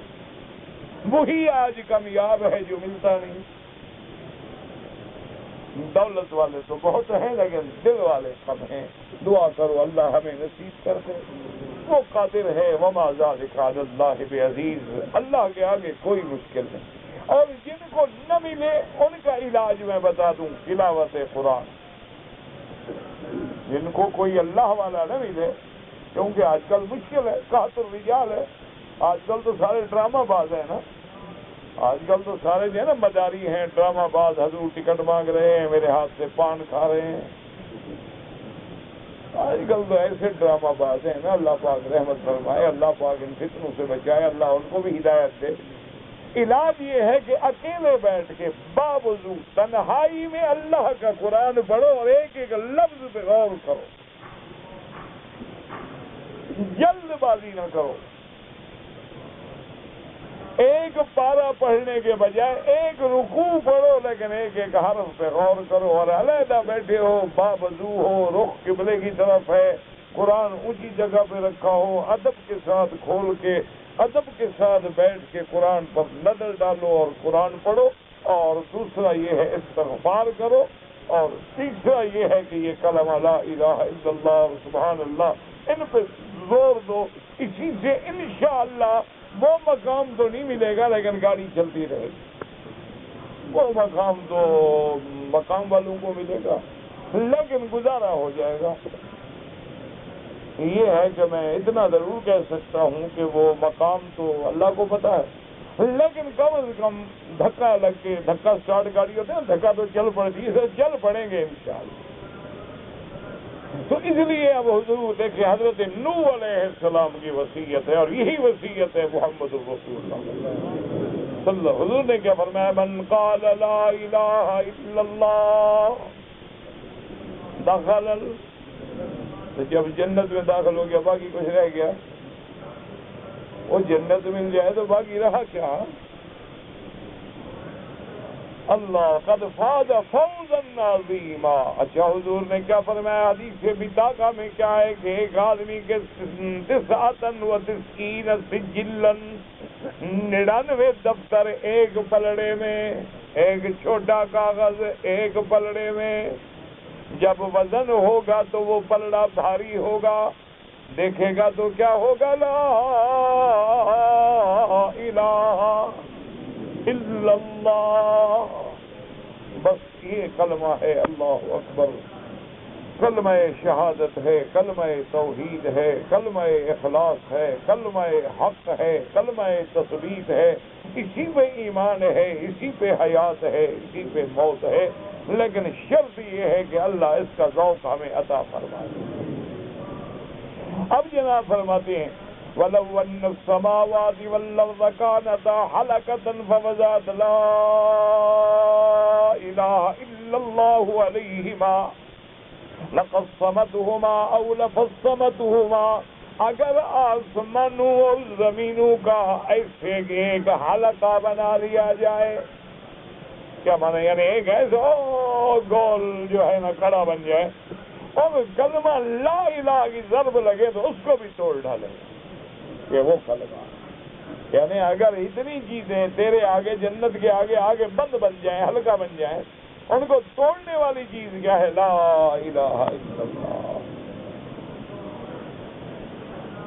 وہی آج کامیاب ہے جو ملتا نہیں۔ دولت والے تو بہت ہیں لیکن دل والے کم ہیں، دعا کرو اللہ ہمیں نصیب کر دے، وہ قادر ہے، وما ذلک علی اللہ بعزیز، اللہ کے آگے کوئی مشکل نہیں۔ اور جن کو نہ ملے ان کا علاج میں بتا دوں، تلاوت قرآن۔ جن کو کوئی اللہ والا نہ ملے، کیونکہ آج کل مشکل ہے، قحط الرجال ہے، آج کل تو سارے ڈرامہ باز ہیں نا، آج کل تو سارے جو ہے نا مداری ہیں، ڈرامہ باز، حضور ٹکٹ مانگ رہے ہیں، میرے ہاتھ سے پان کھا رہے ہیں، آج کل تو ایسے ڈرامہ باز ہیں نا، اللہ پاک رحمت فرمائے، اللہ پاک ان فتنوں سے بچائے، اللہ ان کو بھی ہدایت دے۔ علاج یہ ہے کہ اکیلے بیٹھ کے باوضو تنہائی میں اللہ کا قرآن پڑھو اور ایک ایک لفظ پہ غور کرو، جلد بازی نہ کرو۔ ایک پارہ پڑھنے کے بجائے ایک رکوع پڑھو، لیکن ایک ایک حرف پہ غور کرو، اور علیحدہ بیٹھے ہو، باوضو ہو، رخ قبلے کی طرف ہے، قرآن اونچی جگہ پہ رکھا ہو، ادب کے ساتھ کھول کے، ادب کے ساتھ بیٹھ کے قرآن پر نظر ڈالو اور قرآن پڑھو۔ اور دوسرا یہ ہے استغفار کرو، اور تیسرا یہ ہے کہ یہ کلمہ لا الہ الا اللہ سبحان اللہ، ان پہ زور دو۔ اسی سے انشاءاللہ وہ مقام تو نہیں ملے گا لیکن گاڑی چلتی رہے گی، وہ مقام تو مقام والوں کو ملے گا لیکن گزارا ہو جائے گا۔ یہ ہے کہ میں اتنا ضرور کہہ سکتا ہوں کہ وہ مقام تو اللہ کو پتا ہے، لیکن کم از کم دھکا لگ کے، دھکا سٹارٹ گاڑی ہوتے ہیں، دھکا تو چل پڑتی ہے، چل پڑیں گے انشاءاللہ۔ تو اس لیے اب حضور دیکھیں، حضرت نوح علیہ السلام کی وصیت ہے، اور یہی وصیت ہے محمد الرسول اللہ صلی اللہ علیہ وسلم۔ حضور نے کیا فرمایا؟ من قال لا الہ الا اللہ دخل تو جب جنت میں داخل ہو گیا باقی کچھ رہ گیا؟ وہ جنت مل جائے تو باقی رہا کیا؟ اللہ قد فاز فوزا عظیما۔ اچھا حضور نے کیا فرمایا حدیث بطاقہ میں؟ کیا ہے کہ ایک آدمی کے 99 سجلا، 99 دفتر ایک پلڑے میں، ایک چھوٹا کاغذ ایک پلڑے میں، جب وزن ہوگا تو وہ پلڑا بھاری ہوگا، دیکھے گا تو کیا ہوگا؟ لا الہ الا اللہ، بس یہ کلمہ ہے، اللہ اکبر، کلمہ شہادت ہے، کلمہ توحید ہے، کلمہ اخلاص ہے، کلمہ حق ہے، کلمہ تثبیت ہے، اسی پہ ایمان ہے، اسی پہ حیات ہے، اسی پہ موت ہے، لیکن شرط یہ ہے کہ اللہ اس کا ذوق ہمیں عطا فرمائے۔ اب جناب فرماتے ہیں وَلَوْ أَنَّ السَّمَاوَاتِ وَالْأَرْضَ كَانَتَا حَلَقَةً فَفَسَدَتْ لَا إِلَٰهَ إِلَّا اللَّهُ عَلَيْهِمَا لَقَسَّمَتْهُمَا أَوْ لَفَصَّمَتْهُمَا، اگر آسمانوں اور زمینوں کا ایسے ایک حلقہ بنا لیا جائے، کیا مانا؟ یعنی ایک ایسا گول جو ہے نا کڑا بن جائے، اور کلمہ لا الہ کی ضرب لگے تو اس کو بھی توڑ ڈالے، یہ وہ کلمہ۔ یعنی اگر اتنی چیزیں تیرے آگے، جنت کے آگے آگے بند بن جائیں، ہلکا بن جائیں، ان کو توڑنے والی چیز کیا ہے؟ لا الہ الا اللہ۔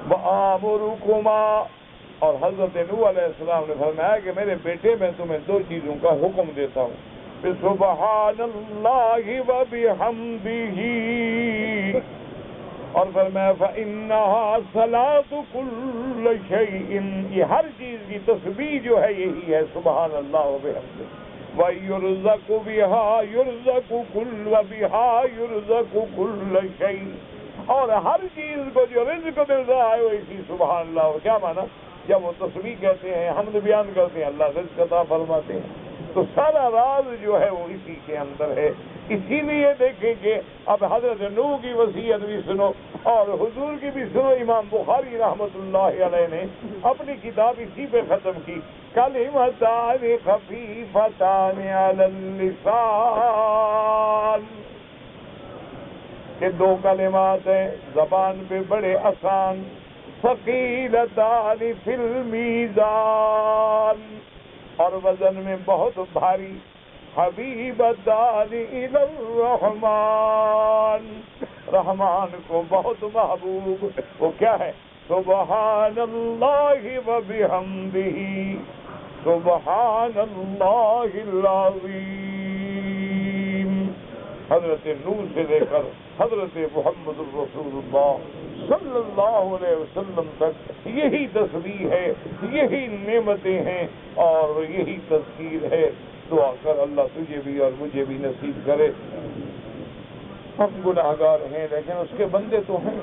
وَآمُرُكُمَا، اور حضرت نوح علیہ السلام نے فرمایا کہ میرے بیٹے میں تمہیں دو چیزوں کا حکم دیتا ہوں، سبحان اللہ وبحمدہ، اور فرمایا فإنہا صلاة کل شیء، یہ ہر چیز کی تسبیح جو ہے یہی ہے سبحان اللہ وبحمدہ، وَيُرْزَقُ بِهَا يُرْزَقُ كُلُّ وَبِهَا يُرْزَقُ كُلُّ شَيْءٍ، اور ہر چیز کو جو رزق مل رہا ہے وہ اسی سبحان اللہ۔ کیا مانا؟ جب وہ تسبیح کہتے ہیں، حمد بیان کرتے ہیں، اللہ رزق عطا فرماتے ہیں، تو سارا راز جو ہے وہ اسی کے اندر ہے۔ اسی لیے دیکھیں کہ اب حضرت نوح کی وصیت بھی سنو اور حضور کی بھی سنو۔ امام بخاری رحمت اللہ علیہ نے اپنی کتاب اسی پہ ختم کی، کلمتان خفیفتان علی اللسان، کہ دو کلمات ہیں زبان پہ بڑے آسان، ثقیلتان فی المیزان، اور وزن میں بہت بھاری، حبیبتان الی الرحمن، رحمان کو بہت محبوب، وہ کیا ہے؟ سبحان اللہ وبحمدہ، سبحان اللہ العظیم۔ حضرت نوح سے لے کر حضرت محمد الرسول اللہ صلی اللہ علیہ وسلم تک یہی تسبیح ہے، یہی نعمتیں ہیں اور یہی تذکیر ہے۔ دعا کر اللہ تجھے بھی اور مجھے بھی نصیب کرے۔ ہم گناہگار ہیں لیکن اس کے بندے تو ہیں۔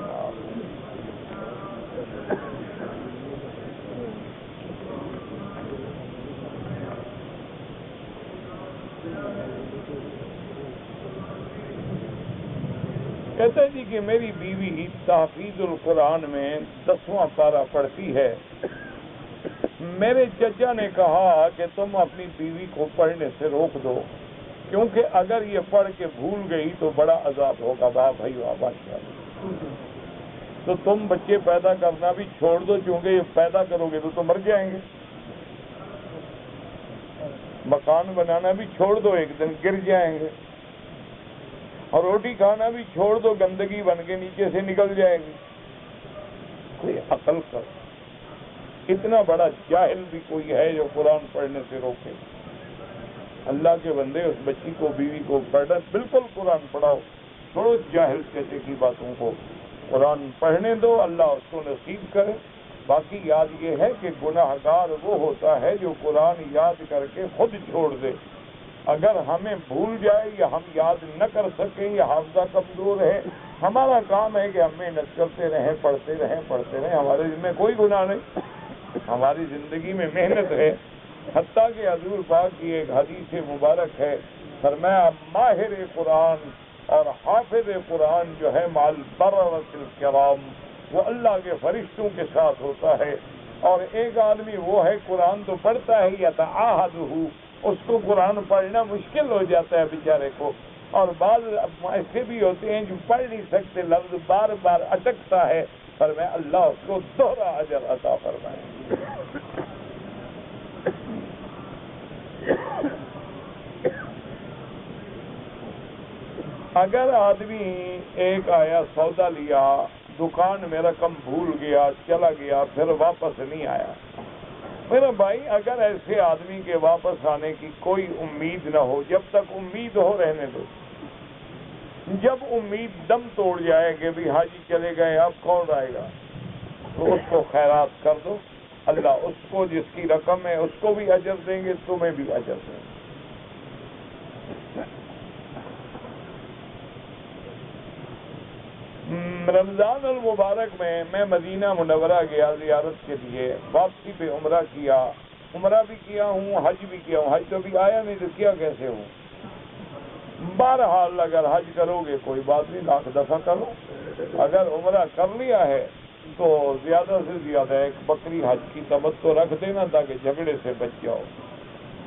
کہتے جی کہ میری بیوی تحفیظ القرآن میں 10واں پارہ پڑھتی ہے۔ میرے چچا نے کہا کہ تم اپنی بیوی کو پڑھنے سے روک دو، کیونکہ اگر یہ پڑھ کے بھول گئی تو بڑا عذاب ہوگا۔ واہ بھائی واہ، ماشاءاللہ۔ تو تم بچے پیدا کرنا بھی چھوڑ دو، کیونکہ یہ پیدا کرو گے تو مر جائیں گے۔ مکان بنانا بھی چھوڑ دو، ایک دن گر جائیں گے۔ اور روٹی کھانا بھی چھوڑ دو، گندگی بن کے نیچے سے نکل جائے گی۔ کوئی عقل کر، اتنا بڑا جاہل بھی کوئی ہے جو قرآن پڑھنے سے روکے؟ اللہ کے بندے، اس بچی کو، بیوی کو پڑھنا، بالکل قرآن پڑھاؤ، چھوڑو جاہل چچے کی باتوں کو، قرآن پڑھنے دو، اللہ اس کو نصیب کرے۔ باقی یاد یہ ہے کہ گناہگار وہ ہوتا ہے جو قرآن یاد کر کے خود چھوڑ دے۔ اگر ہمیں بھول جائے یا ہم یاد نہ کر سکیں یا حافظہ کمزور ہے، ہمارا کام ہے کہ ہم محنت کرتے رہیں، پڑھتے رہیں، ہمارے میں کوئی گناہ نہیں، ہماری زندگی میں محنت ہے۔ حتیٰ کہ حضور پاک کی ایک حدیث مبارک ہے، فرمایا ماہر قرآن اور حافظ قرآن جو ہے مال بررۃ الکرام، وہ اللہ کے فرشتوں کے ساتھ ہوتا ہے۔ اور ایک آدمی وہ ہے قرآن تو پڑھتا ہے، یتعاہدہ، اس کو قرآن پڑھنا مشکل ہو جاتا ہے بیچارے کو، اور بعض ایسے بھی ہوتے ہیں جو پڑھ نہیں سکتے، لفظ بار بار اٹکتا ہے، فرمایا اللہ اس کو دوہرا اجر عطا فرمائے۔ اگر آدمی ایک آیا سودا لیا، دکان میں رقم بھول گیا، چلا گیا، پھر واپس نہیں آیا، میرا بھائی اگر ایسے آدمی کے واپس آنے کی کوئی امید نہ ہو، جب تک امید ہو رہنے دو۔ جب امید دم توڑ جائے کہ بھی حاجی چلے گئے اب کون آئے گا، تو اس کو خیرات کر دو، اللہ اس کو جس کی رقم ہے اس کو بھی اجر دیں گے، تمہیں بھی اجر دیں گے۔ رمضان المبارک میں مدینہ منورہ گیا زیارت کے لیے، واپسی پہ عمرہ کیا، عمرہ بھی کیا ہوں، حج بھی کیا ہوں۔ حج تو بھی آیا نہیں تو کیا کیسے ہوں؟ بہرحال اگر حج کرو گے کوئی بات نہیں، 1,00,000 دفعہ کرو۔ اگر عمرہ کر لیا ہے تو زیادہ سے زیادہ ایک بکری حج کی تمتع رکھ دینا تاکہ جھگڑے سے بچ جاؤ۔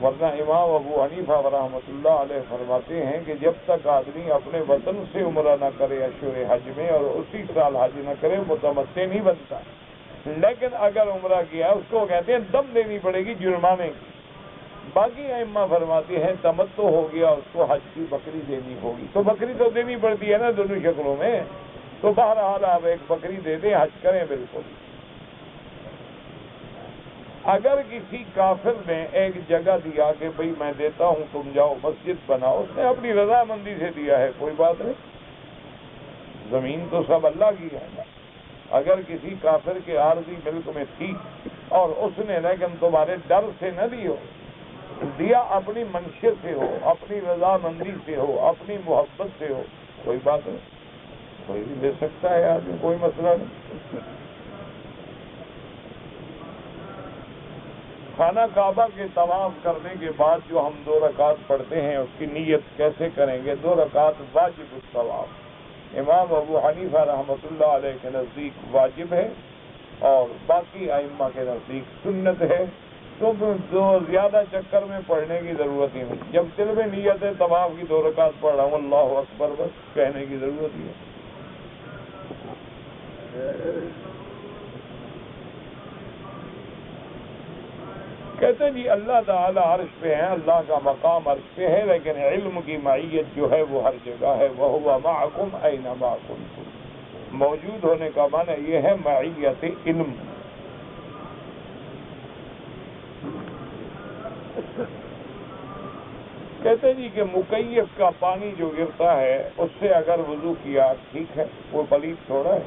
ورنہ امام ابو حنیفہ رحمۃ اللہ علیہ فرماتے ہیں کہ جب تک آدمی اپنے وطن سے عمرہ نہ کرے اشہر حج میں اور اسی سال حج نہ کرے، متمتع نہیں بنتا۔ لیکن اگر عمرہ کیا اس کو کہتے ہیں دم دینی پڑے گی جرمانے کی۔ باقی ائمہ فرماتے ہیں تمتع ہو گیا اس کو حج کی بکری دینی ہوگی، تو بکری تو دینی پڑتی ہے نا دونوں شکلوں میں، تو بہرحال آپ ایک بکری دے دیں، حج کریں بالکل۔ اگر کسی کافر نے ایک جگہ دیا کہ بھئی میں دیتا ہوں تم جاؤ مسجد بناؤ، اس نے اپنی رضامندی سے دیا ہے، کوئی بات نہیں، زمین تو سب اللہ کی ہے۔ اگر کسی کافر کے عارضی ملک میں تھی اور اس نے لیکن تمہارے ڈر سے نہ دیا اپنی منشیت سے ہو، اپنی رضامندی سے ہو، اپنی محبت سے ہو، کوئی بات نہیں، کوئی بھی دے سکتا ہے آدمی، کوئی مسئلہ نہیں۔ خانہ کعبہ کے طواف کرنے کے بعد جو ہم 2 رکعت پڑھتے ہیں اس کی نیت کیسے کریں گے؟ 2 رکعت واجب الطواف، امام ابو حنیفہ رحمۃ اللہ علیہ کے نزدیک واجب ہے اور باقی ائمہ کے نزدیک سنت ہے، تو زیادہ چکر میں پڑھنے کی ضرورت ہی نہیں۔ جب دل میں نیت ہے طواف کی 2 رکعت پڑھ رہا ہوں اللہ اکبر، بس کہنے کی ضرورت ہی ہے۔ کہتے ہیں جی اللہ تعالی عرش پہ ہیں، اللہ کا مقام عرش پہ ہے، لیکن علم کی معیت جو ہے وہ ہر جگہ ہے۔ وَهُوَ مَعَكُمْ أَيْنَمَا كُنتُمْ، موجود ہونے کا معنی یہ ہے معیت علم۔ کہتے جی کہ مکیف کا پانی جو گرتا ہے اس سے اگر وضو کیا ٹھیک ہے، وہ پلیت تھوڑا ہے،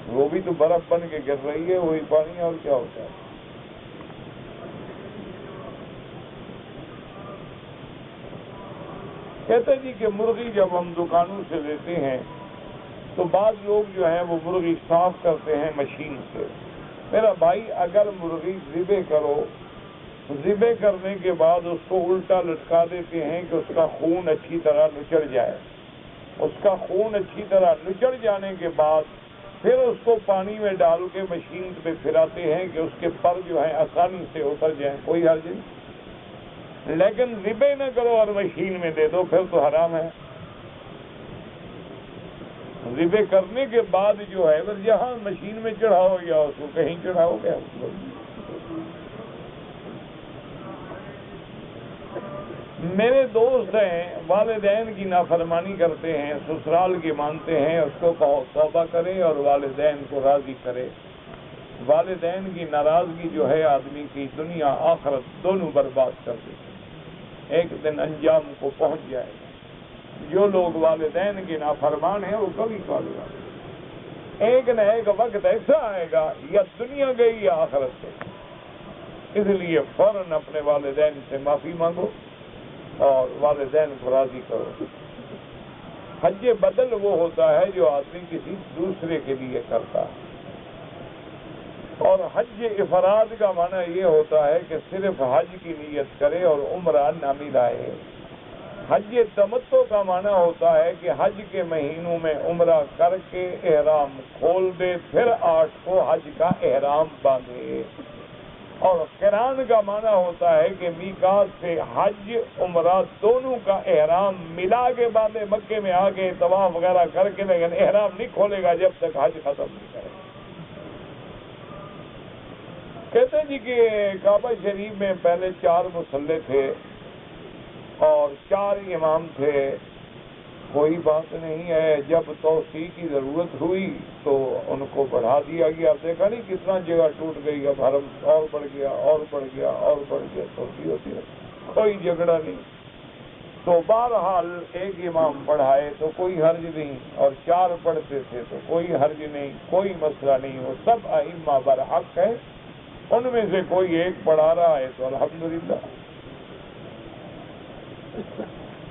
وہ بھی تو برف بن کے گر رہی ہے وہی پانی، اور کیا ہوتا ہے۔ کہتے جی کہ مرغی جب ہم دکانوں سے لیتے ہیں تو بعض لوگ جو ہیں وہ مرغی صاف کرتے ہیں مشین سے۔ میرا بھائی اگر مرغی ذبح کرو، ذبح کرنے کے بعد اس کو الٹا لٹکا دیتے ہیں کہ اس کا خون اچھی طرح نچڑ جائے، اس کا خون اچھی طرح نچڑ جانے کے بعد پھر اس کو پانی میں ڈال کے مشین پہ پھراتے ہیں کہ اس کے پر جو ہیں آسانی سے اتر جائیں، کوئی حرج نہیں۔ لیکن ذبح نہ کرو اور مشین میں دے دو، پھر تو حرام ہے۔ ذبح کرنے کے بعد جو ہے بس جہاں مشین میں چڑھاؤ یا اس کو کہیں چڑھاؤ گے۔ میرے دوست ہیں والدین کی نافرمانی کرتے ہیں، سسرال کی مانتے ہیں، اس کو کہو توبہ کرے اور والدین کو راضی کرے۔ والدین کی ناراضگی جو ہے آدمی کی دنیا آخرت دونوں برباد کر دیتی، ایک دن انجام کو پہنچ جائے گا۔ جو لوگ والدین کے نافرمان ہیں وہ کبھی کبھی ایک نہ ایک وقت ایسا آئے گا یا دنیا گئی یا آخرت گئی۔ اس لیے فوراً اپنے والدین سے معافی مانگو اور والدین کو راضی کرو۔ حج بدل وہ ہوتا ہے جو آدمی کسی دوسرے کے لیے کرتا ہے، اور حج افراد کا معنی یہ ہوتا ہے کہ صرف حج کی نیت کرے اور عمرہ نہ ملائے۔ حج تمتع کا معنی ہوتا ہے کہ حج کے مہینوں میں عمرہ کر کے احرام کھول دے، پھر 8 کو حج کا احرام باندھے۔ اور قران کا معنی ہوتا ہے کہ میقات سے حج عمرہ دونوں کا احرام ملا کے باندھے، مکے میں آ کے طواف وغیرہ کر کے، لیکن احرام نہیں کھولے گا جب تک حج ختم نہیں کرے۔ کہتے جی کہ کعبہ شریف میں پہلے 4 مصلے تھے اور 4 امام تھے، کوئی بات نہیں ہے، جب توسیع کی ضرورت ہوئی تو ان کو بڑھا دیا گیا۔ آپ دیکھا نہیں کتنا جگہ ٹوٹ گئی، اب حرم اور بڑھ گیا اور بڑھ گیا اور بڑھ گیا، توسیع ہوتی ہے، کوئی جھگڑا نہیں۔ تو بہرحال ایک امام پڑھائے تو کوئی حرج نہیں، اور 4 پڑھتے تھے تو کوئی حرج نہیں، کوئی مسئلہ نہیں، وہ سب ائمہ برحق ہے، ان میں سے کوئی ایک پڑھا رہا ہے تو الحمدللہ۔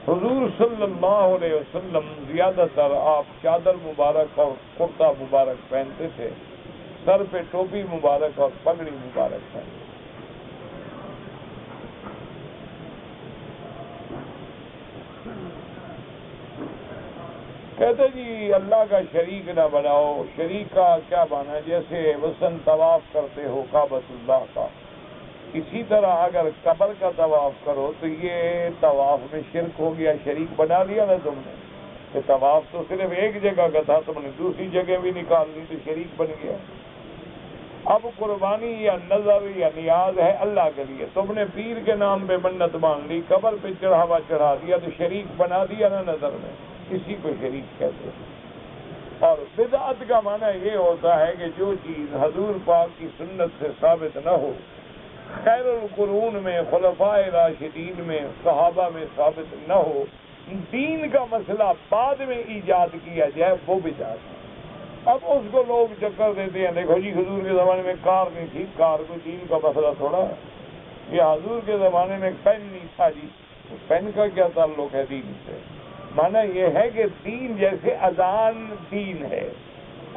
حضور صلی اللہ علیہ وسلم زیادہ تر آپ چادر مبارک اور کرتا مبارک پہنتے تھے، سر پہ ٹوپی مبارک اور پگڑی مبارک پہنتے تھے۔ کہتے جی اللہ کا شریک نہ بناؤ۔ شریک کا کیا معنی؟ جیسے وسن طواف کرتے ہو کعبۃ اللہ کا، اسی طرح اگر قبر کا طواف کرو تو یہ طواف میں شرک ہو گیا، شریک بنا لیا نا تم نے، کہ طواف تو صرف ایک جگہ کا تھا، تم نے دوسری جگہ بھی نکال لی تو شریک بن گیا۔ اب قربانی یا نظر یا نیاز ہے اللہ کے لیے، تم نے پیر کے نام پہ منت مانگ لی، قبر پہ چڑھاوا چڑھا دیا تو شریک بنا دیا نا نظر میں، اسی کو شریک کہتے ہیں۔ اور بدعت کا معنی یہ ہوتا ہے کہ جو چیز حضور پاک کی سنت سے ثابت نہ ہو، خیر القرون میں، خلفاء راشدین میں، صحابہ میں ثابت نہ ہو، دین کا مسئلہ بعد میں ایجاد کیا جائے، وہ بدعت ہے۔ اب اس کو لوگ چکر دیتے ہیں، دیکھو جی حضور کے زمانے میں کار نہیں تھی، کار کو دین کا مسئلہ تھوڑا ہے، یا حضور کے زمانے میں پین نہیں تھا، جی پین کا کیا تعلق ہے دین سے؟ معنی یہ ہے کہ دین جیسے اذان دین ہے،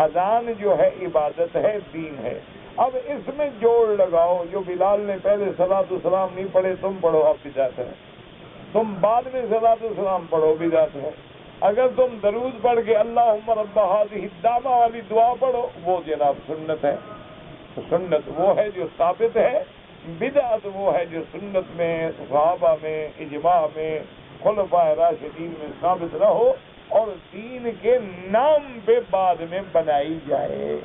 اذان جو ہے عبادت ہے، دین ہے۔ اب اس میں جوڑ لگاؤ، جو بلال نے پہلے صلاۃ والسلام نہیں پڑھے تم پڑھو، اب بدعت ہے، تم بعد میں صلاۃ والسلام پڑھو، بدعت ہے۔ اگر تم درود پڑھ کے اللہم رب ہذہ الدعوہ والی دعا پڑھو، وہ جناب سنت ہے۔ تو سنت وہ ہے جو ثابت ہے، بدعت وہ ہے جو سنت میں، صحابہ میں، اجماع میں، خلفاء راشدین میں ثابت نہ ہو اور دین کے نام پہ بعد میں بنائی جائے۔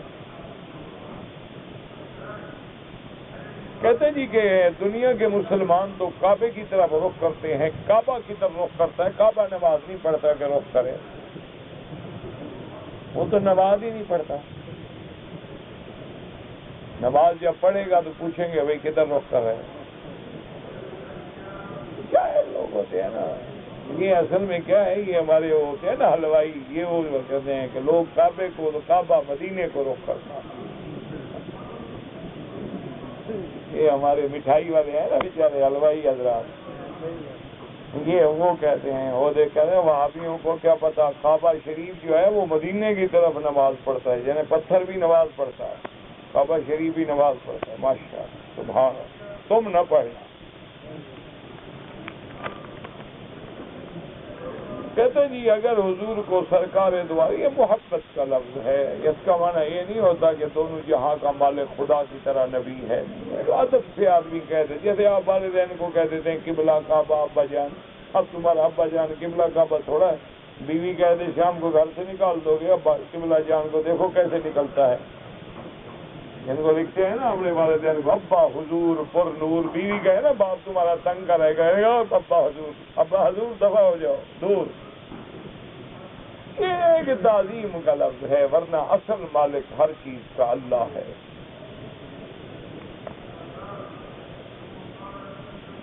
کہتے جی کہ دنیا کے مسلمان تو کعبے کی طرف رخ کرتے ہیں، کعبہ کی طرف رخ کرتا ہے، کعبہ نماز نہیں پڑھتا کہ رخ کرے، وہ تو نماز ہی نہیں پڑھتا۔ نماز جب پڑھے گا تو پوچھیں گے بھائی کدھر رخ کر رہے ہیں؟ کیا ہے لوگ ہوتے ہیں نا، یہ اصل میں کیا ہے، یہ ہمارے وہ ہوتے ہیں نا حلوائی، یہ وہ کہتے ہیں کہ لوگ کعبے کو، کعبہ مدینے کو رخ کرنا، یہ ہمارے مٹھائی والے ہیں نا بیچارے حلوائی حضرات، یہ وہ کہتے ہیں، وہ کہتے ہیں وہابیوں کو کیا پتا، کعبہ شریف جو ہے وہ مدینے کی طرف نماز پڑھتا ہے، یعنی پتھر بھی نماز پڑھتا ہے، کعبہ شریف بھی نماز پڑھتا ہے، ماشاءاللہ سبحان اللہ، تم نہ پڑھنا۔ کہتے جی اگر حضور کو سرکار دو عالم، یہ محبت کا لفظ ہے، اس کا معنی یہ نہیں ہوتا کہ دونوں جہاں کا مالک خدا کی طرح نبی ہے، ادب سے آدمی کہتے، جیسے آپ والدین کو کہہ دیتے ہیں قبلہ کعبہ ابا جان، اب تمہارا ابا جان قبلہ کعبہ تھوڑا ہے، بیوی کہتے شام کو گھر سے نکال دو گے، ابا قبلہ جان کو دیکھو کیسے نکلتا ہے، جن کو لکھتے ہیں نا اپنے والدین کو ابا حضور پر نور، بیوی کہے نا باپ تمہارا تنگ کرے گا ابا حضور دفع ہو جاؤ دور، یہ ایک تعظیم کا لفظ ہے، ورنہ اصل مالک ہر چیز کا اللہ ہے۔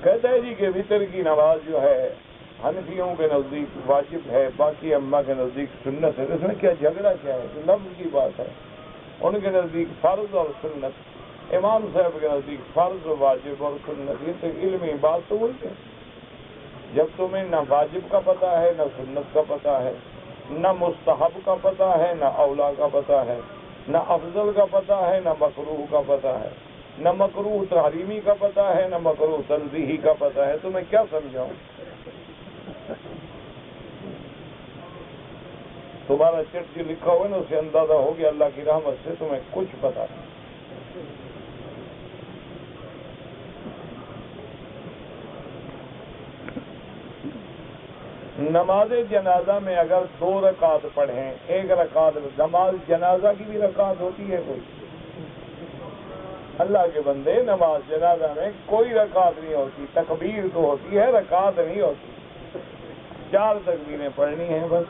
کہتا ہے جی کہ وتر کی نماز جو ہے حنفیوں کے نزدیک واجب ہے، باقی امہ کے نزدیک سنت ہے، اس میں کیا جھگڑا کیا ہے، تو لفظ کی بات ہے، ان کے نزدیک فرض اور سنت، امام صاحب کے نزدیک فرض و واجب اور سنت، یہ تو علمی بات تو وہی ہے، جب تمہیں نہ واجب کا پتہ ہے نہ سنت کا پتہ ہے، نہ مستحب کا پتہ ہے نہ اولا کا پتہ ہے، نہ افضل کا پتہ ہے نہ مکروہ کا پتہ ہے، نہ مکروہ تحریمی کا پتہ ہے نہ مکروہ تنزیہی کا پتہ ہے، تو میں کیا سمجھاؤں؟ تمہارا چٹ جو لکھا ہوا ہے نا اسے اندازہ ہو گیا اللہ کی رحمت سے تمہیں کچھ پتہ نہیں۔ نماز جنازہ میں اگر 2 رکعت پڑھیں، 1 رکعت، نماز جنازہ کی بھی رکعت ہوتی ہے کوئی؟ اللہ کے بندے نماز جنازہ میں کوئی رکعت نہیں ہوتی، تکبیر تو ہوتی ہے، رکعت نہیں ہوتی، 4 تکبیریں پڑھنی ہیں بس۔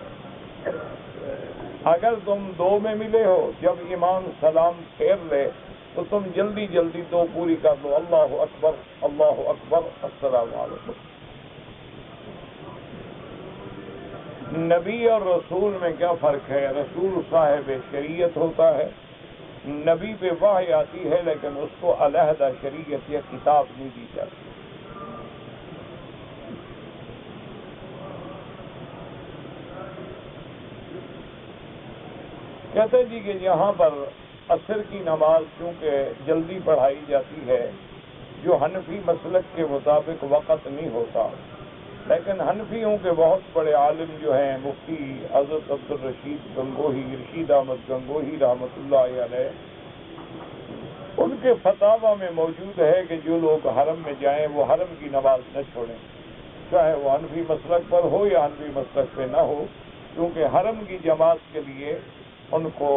اگر تم 2 میں ملے ہو، جب امام سلام پھیر لے تو تم جلدی جلدی 2 پوری کر لو، اللہ اکبر اللہ اکبر السلام علیکم۔ نبی اور رسول میں کیا فرق ہے؟ رسول صاحب شریعت ہوتا ہے، نبی پہ وحی آتی ہے لیکن اس کو علیحدہ شریعت یا کتاب نہیں دی جاتی۔ کہتے جی کہ یہاں پر عصر کی نماز چونکہ جلدی پڑھائی جاتی ہے، جو حنفی مسلک کے مطابق وقت نہیں ہوتا، لیکن حنفیوں کے بہت بڑے عالم جو ہیں، مفتی حضرت عبدالرشید گنگوہی، رشید احمد گنگوہی رحمۃ اللہ علیہ، ان کے فتاوی میں موجود ہے کہ جو لوگ حرم میں جائیں وہ حرم کی نماز نہ چھوڑیں، چاہے وہ حنفی مسلک پر ہو یا حنفی مسلک پہ نہ ہو، کیونکہ حرم کی جماعت کے لیے ان کو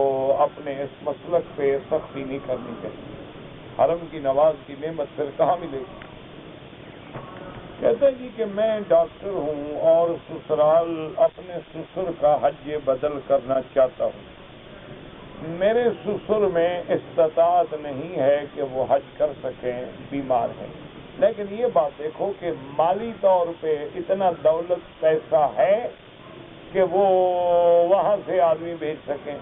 اپنے اس مسلک پہ سختی نہیں کرنی چاہیے، حرم کی نماز کی نعمت پھر کہاں ملے گی؟ کہتے جی کہ میں ڈاکٹر ہوں اور سسرال اپنے سسر کا حج بدل کرنا چاہتا ہوں، میرے سسر میں استطاعت نہیں ہے کہ وہ حج کر سکیں، بیمار ہیں، لیکن یہ بات دیکھو کہ مالی طور پہ اتنا دولت پیسہ ہے کہ وہ وہاں سے آدمی بھیج سکیں،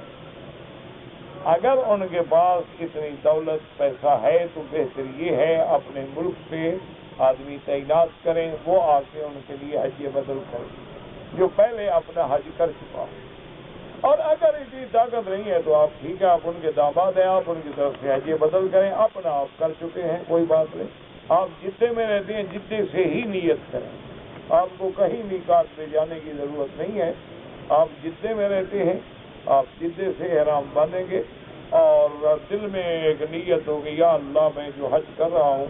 اگر ان کے پاس اتنی دولت پیسہ ہے تو بہتر یہ ہے اپنے ملک سے آدمی تعینات کریں، وہ آ کے ان کے لیے حج بدل کریں جو پہلے اپنا حج کر چکا ہو، اور اگر اتنی طاقت نہیں ہے تو آپ ٹھیک ہے، آپ ان کے داماد ہیں، آپ ان کی طرف سے حج بدل کریں، اپنا آپ کر چکے ہیں، کوئی بات نہیں، آپ جدے میں رہتے ہیں جدے سے ہی نیت کریں، آپ کو کہیں میقات پہ جانے کی ضرورت نہیں ہے، آپ جدے میں رہتے ہیں، آپ جدے سے احرام باندھیں گے اور دل میں ایک نیت ہوگی، یا اللہ میں جو حج کر رہا ہوں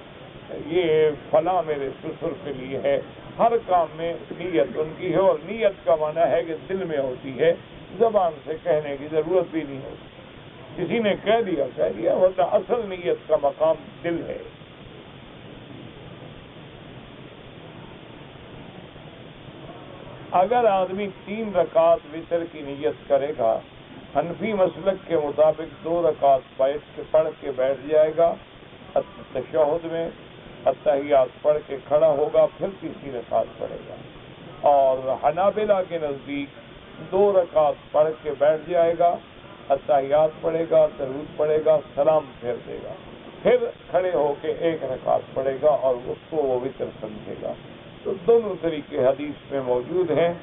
یہ فلاں میرے سسر کے لیے ہے، ہر کام میں نیت ان کی ہے، اور نیت کا معنی ہے کہ دل میں ہوتی ہے، زبان سے کہنے کی ضرورت بھی نہیں ہوتی، کسی نے کہہ دیا ورنہ اصل نیت کا مقام دل ہے۔ اگر آدمی 3 رکعت وتر کی نیت کرے گا، حنفی مسلک کے مطابق 2 رکعت پڑھ کے بیٹھ جائے گا تشہد میں، اتحیات پڑھ کے کھڑا ہوگا، پھر تیسری رکعت پڑھے گا، اور حنابلہ کے نزدیک 2 رکعت پڑھ کے بیٹھ جائے گا، اتحیات پڑھے گا، درود پڑھے گا، سلام پھیر دے گا، پھر کھڑے ہو کے 1 رکعت پڑھے گا اور اس کو وہ وتر سمجھے گا۔ تو دونوں طریقے حدیث میں موجود ہیں،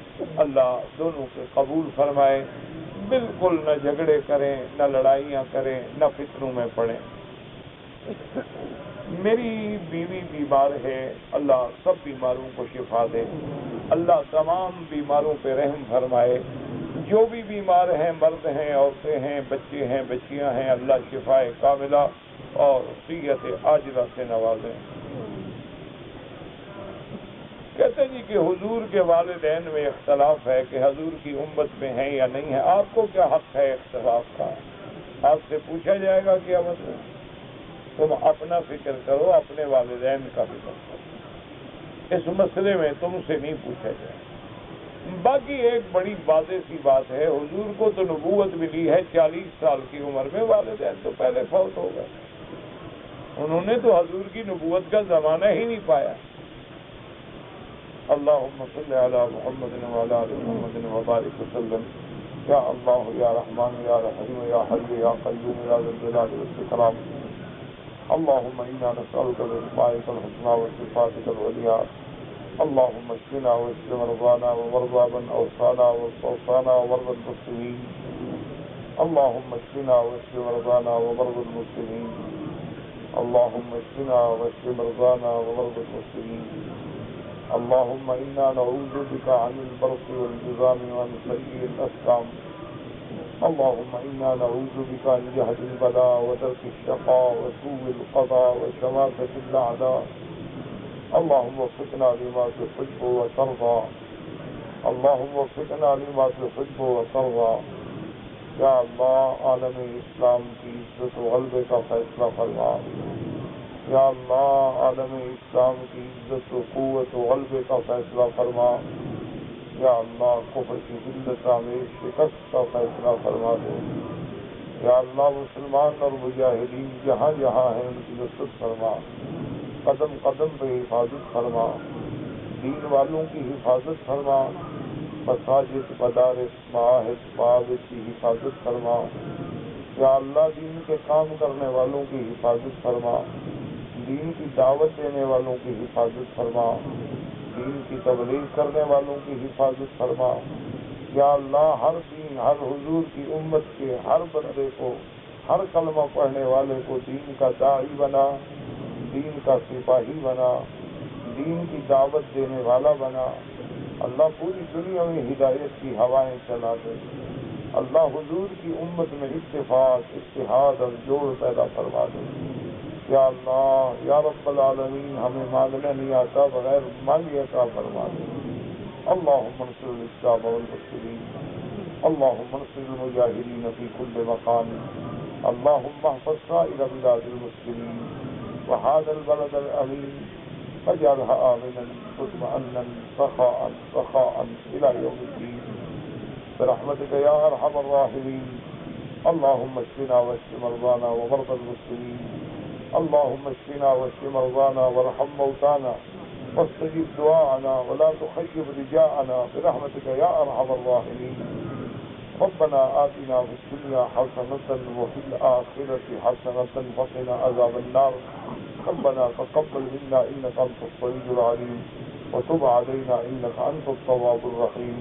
اللہ دونوں کے قبول فرمائے۔ بالکل نہ جھگڑے کریں، نہ لڑائیاں کریں، نہ فتنوں میں پڑیں۔ میری بیوی بیمار ہے، اللہ سب بیماروں کو شفا دے، اللہ تمام بیماروں پہ رحم فرمائے۔ جو بھی بیمار ہیں، مرد ہیں، عورتیں ہیں، بچے ہیں، بچیاں ہیں، اللہ شفا کاملہ اور صحت عاجلہ سے نوازیں۔ کہتے ہیں جی کہ حضور کے والدین میں اختلاف ہے کہ حضور کی امت میں ہیں یا نہیں ہے، آپ کو کیا حق ہے اختلاف کا؟ آپ سے پوچھا جائے گا کیا مطلب؟ تم اپنا فکر کرو، اپنے والدین کا فکر کرو، اس مسئلے میں تم سے نہیں پوچھا جائے۔ باقی ایک بڑی واضح سی بات ہے، حضور کو تو نبوت ملی ہے 40 سال کی عمر میں، والدین تو پہلے فوت ہو گئے، انہوں نے تو حضور کی نبوت کا زمانہ ہی نہیں پایا۔ اللہم صلی علی محمد وعلی آل محمد وبارک وسلم۔ یا اللہ یا رحمان یا رحیم یا حی یا قیوم یا ذی الجلال والاکرام۔ اللہم انا نسألک باسمائک الحسنی وصفاتک العلیٰ، اللہم اشفنا واشف مرضانا ومرضى من اوصانا واوصانا ومرضى المسلمین، اللہم اشفنا واشف مرضانا ومرضى المسلمین، اللہم اشفنا واشف مرضانا ومرضى المسلمین، اللہم انا نعوذ بک عن البرص والجذام وعن سیء الاسقام، اللہم انا نعوذ بک عن جہد البلاء ودرک الشقاء وسوء القضاء وشماتة الاعداء، اللہم وفقنا لما تحب وترضى، اللہم وفقنا لما تحب وترضى۔ یا اللہ عالم اسلام کی عزت و غلبے کا فیصلہ فرما، یا اللہ عالم اسلام کی عزت و قوت و غلبے کا فیصلہ فرما، یا اللہ کفر کی ذلت میں شکست کا فیصلہ فرما دے، یا اللہ مسلمان اور مجاہدین جہاں جہاں ہیں ان کی نصرت فرما، قدم قدم پہ حفاظت فرما، دین والوں کی حفاظت فرما، مساجد مدارس معاہد معابد کی حفاظت فرما، یا اللہ دین کے کام کرنے والوں کی حفاظت فرما، دین کی دعوت دینے والوں کی حفاظت فرما، دین کی تبلیغ کرنے والوں کی حفاظت فرما، یا اللہ ہر دین ہر حضور کی امت کے ہر بندے کو، ہر کلمہ پڑھنے والے کو دین کا داعی بنا، دین کا سپاہی بنا، دین کی دعوت دینے والا بنا، اللہ پوری دنیا میں ہدایت کی ہوائیں چلا دے، اللہ حضور کی امت میں اتفاق اتحاد اور جوڑ پیدا فرما دے، یا اللہ یا رب العالمین ہمیں مانگنا نہیں آتا بغیر مانگے عطا فرما دے، اللہم انصر الاسلام والمسلمین، اللہم انصر المجاہدین فی کل مقام، اللہم احفظ سائر بلاد المسلمین وهذا البلد الامین فاجعلها آمنا مطمئنا رخاء الى یوم الدین برحمتک یا ارحم الراحمین، اللہم اشفنا واشف مرضانا ومرضى المسلمین، اللہم اشفنا واشف مرضانا وارحم موتانا واستجب دعاءنا ولا تخيب رجاءنا برحمتك يا ارحم الراحمين، ربنا آتنا في الدنيا حسنة وفي الآخرة حسنة وقنا عذاب النار، ربنا تقبل منا إنك أنت السميع العليم وتب علينا إنك أنت التواب الرحيم،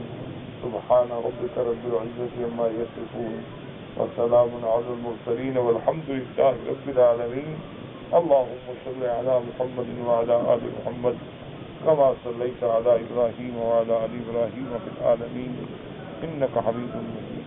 سبحان ربك رب العزة عما يصفون وسلام على المرسلين والحمد لله رب العالمين، اللهم صل على محمد وعلى آل محمد كما صليت على إبراهيم وعلى آل إبراهيم في العالمين إنك حميد مجيد۔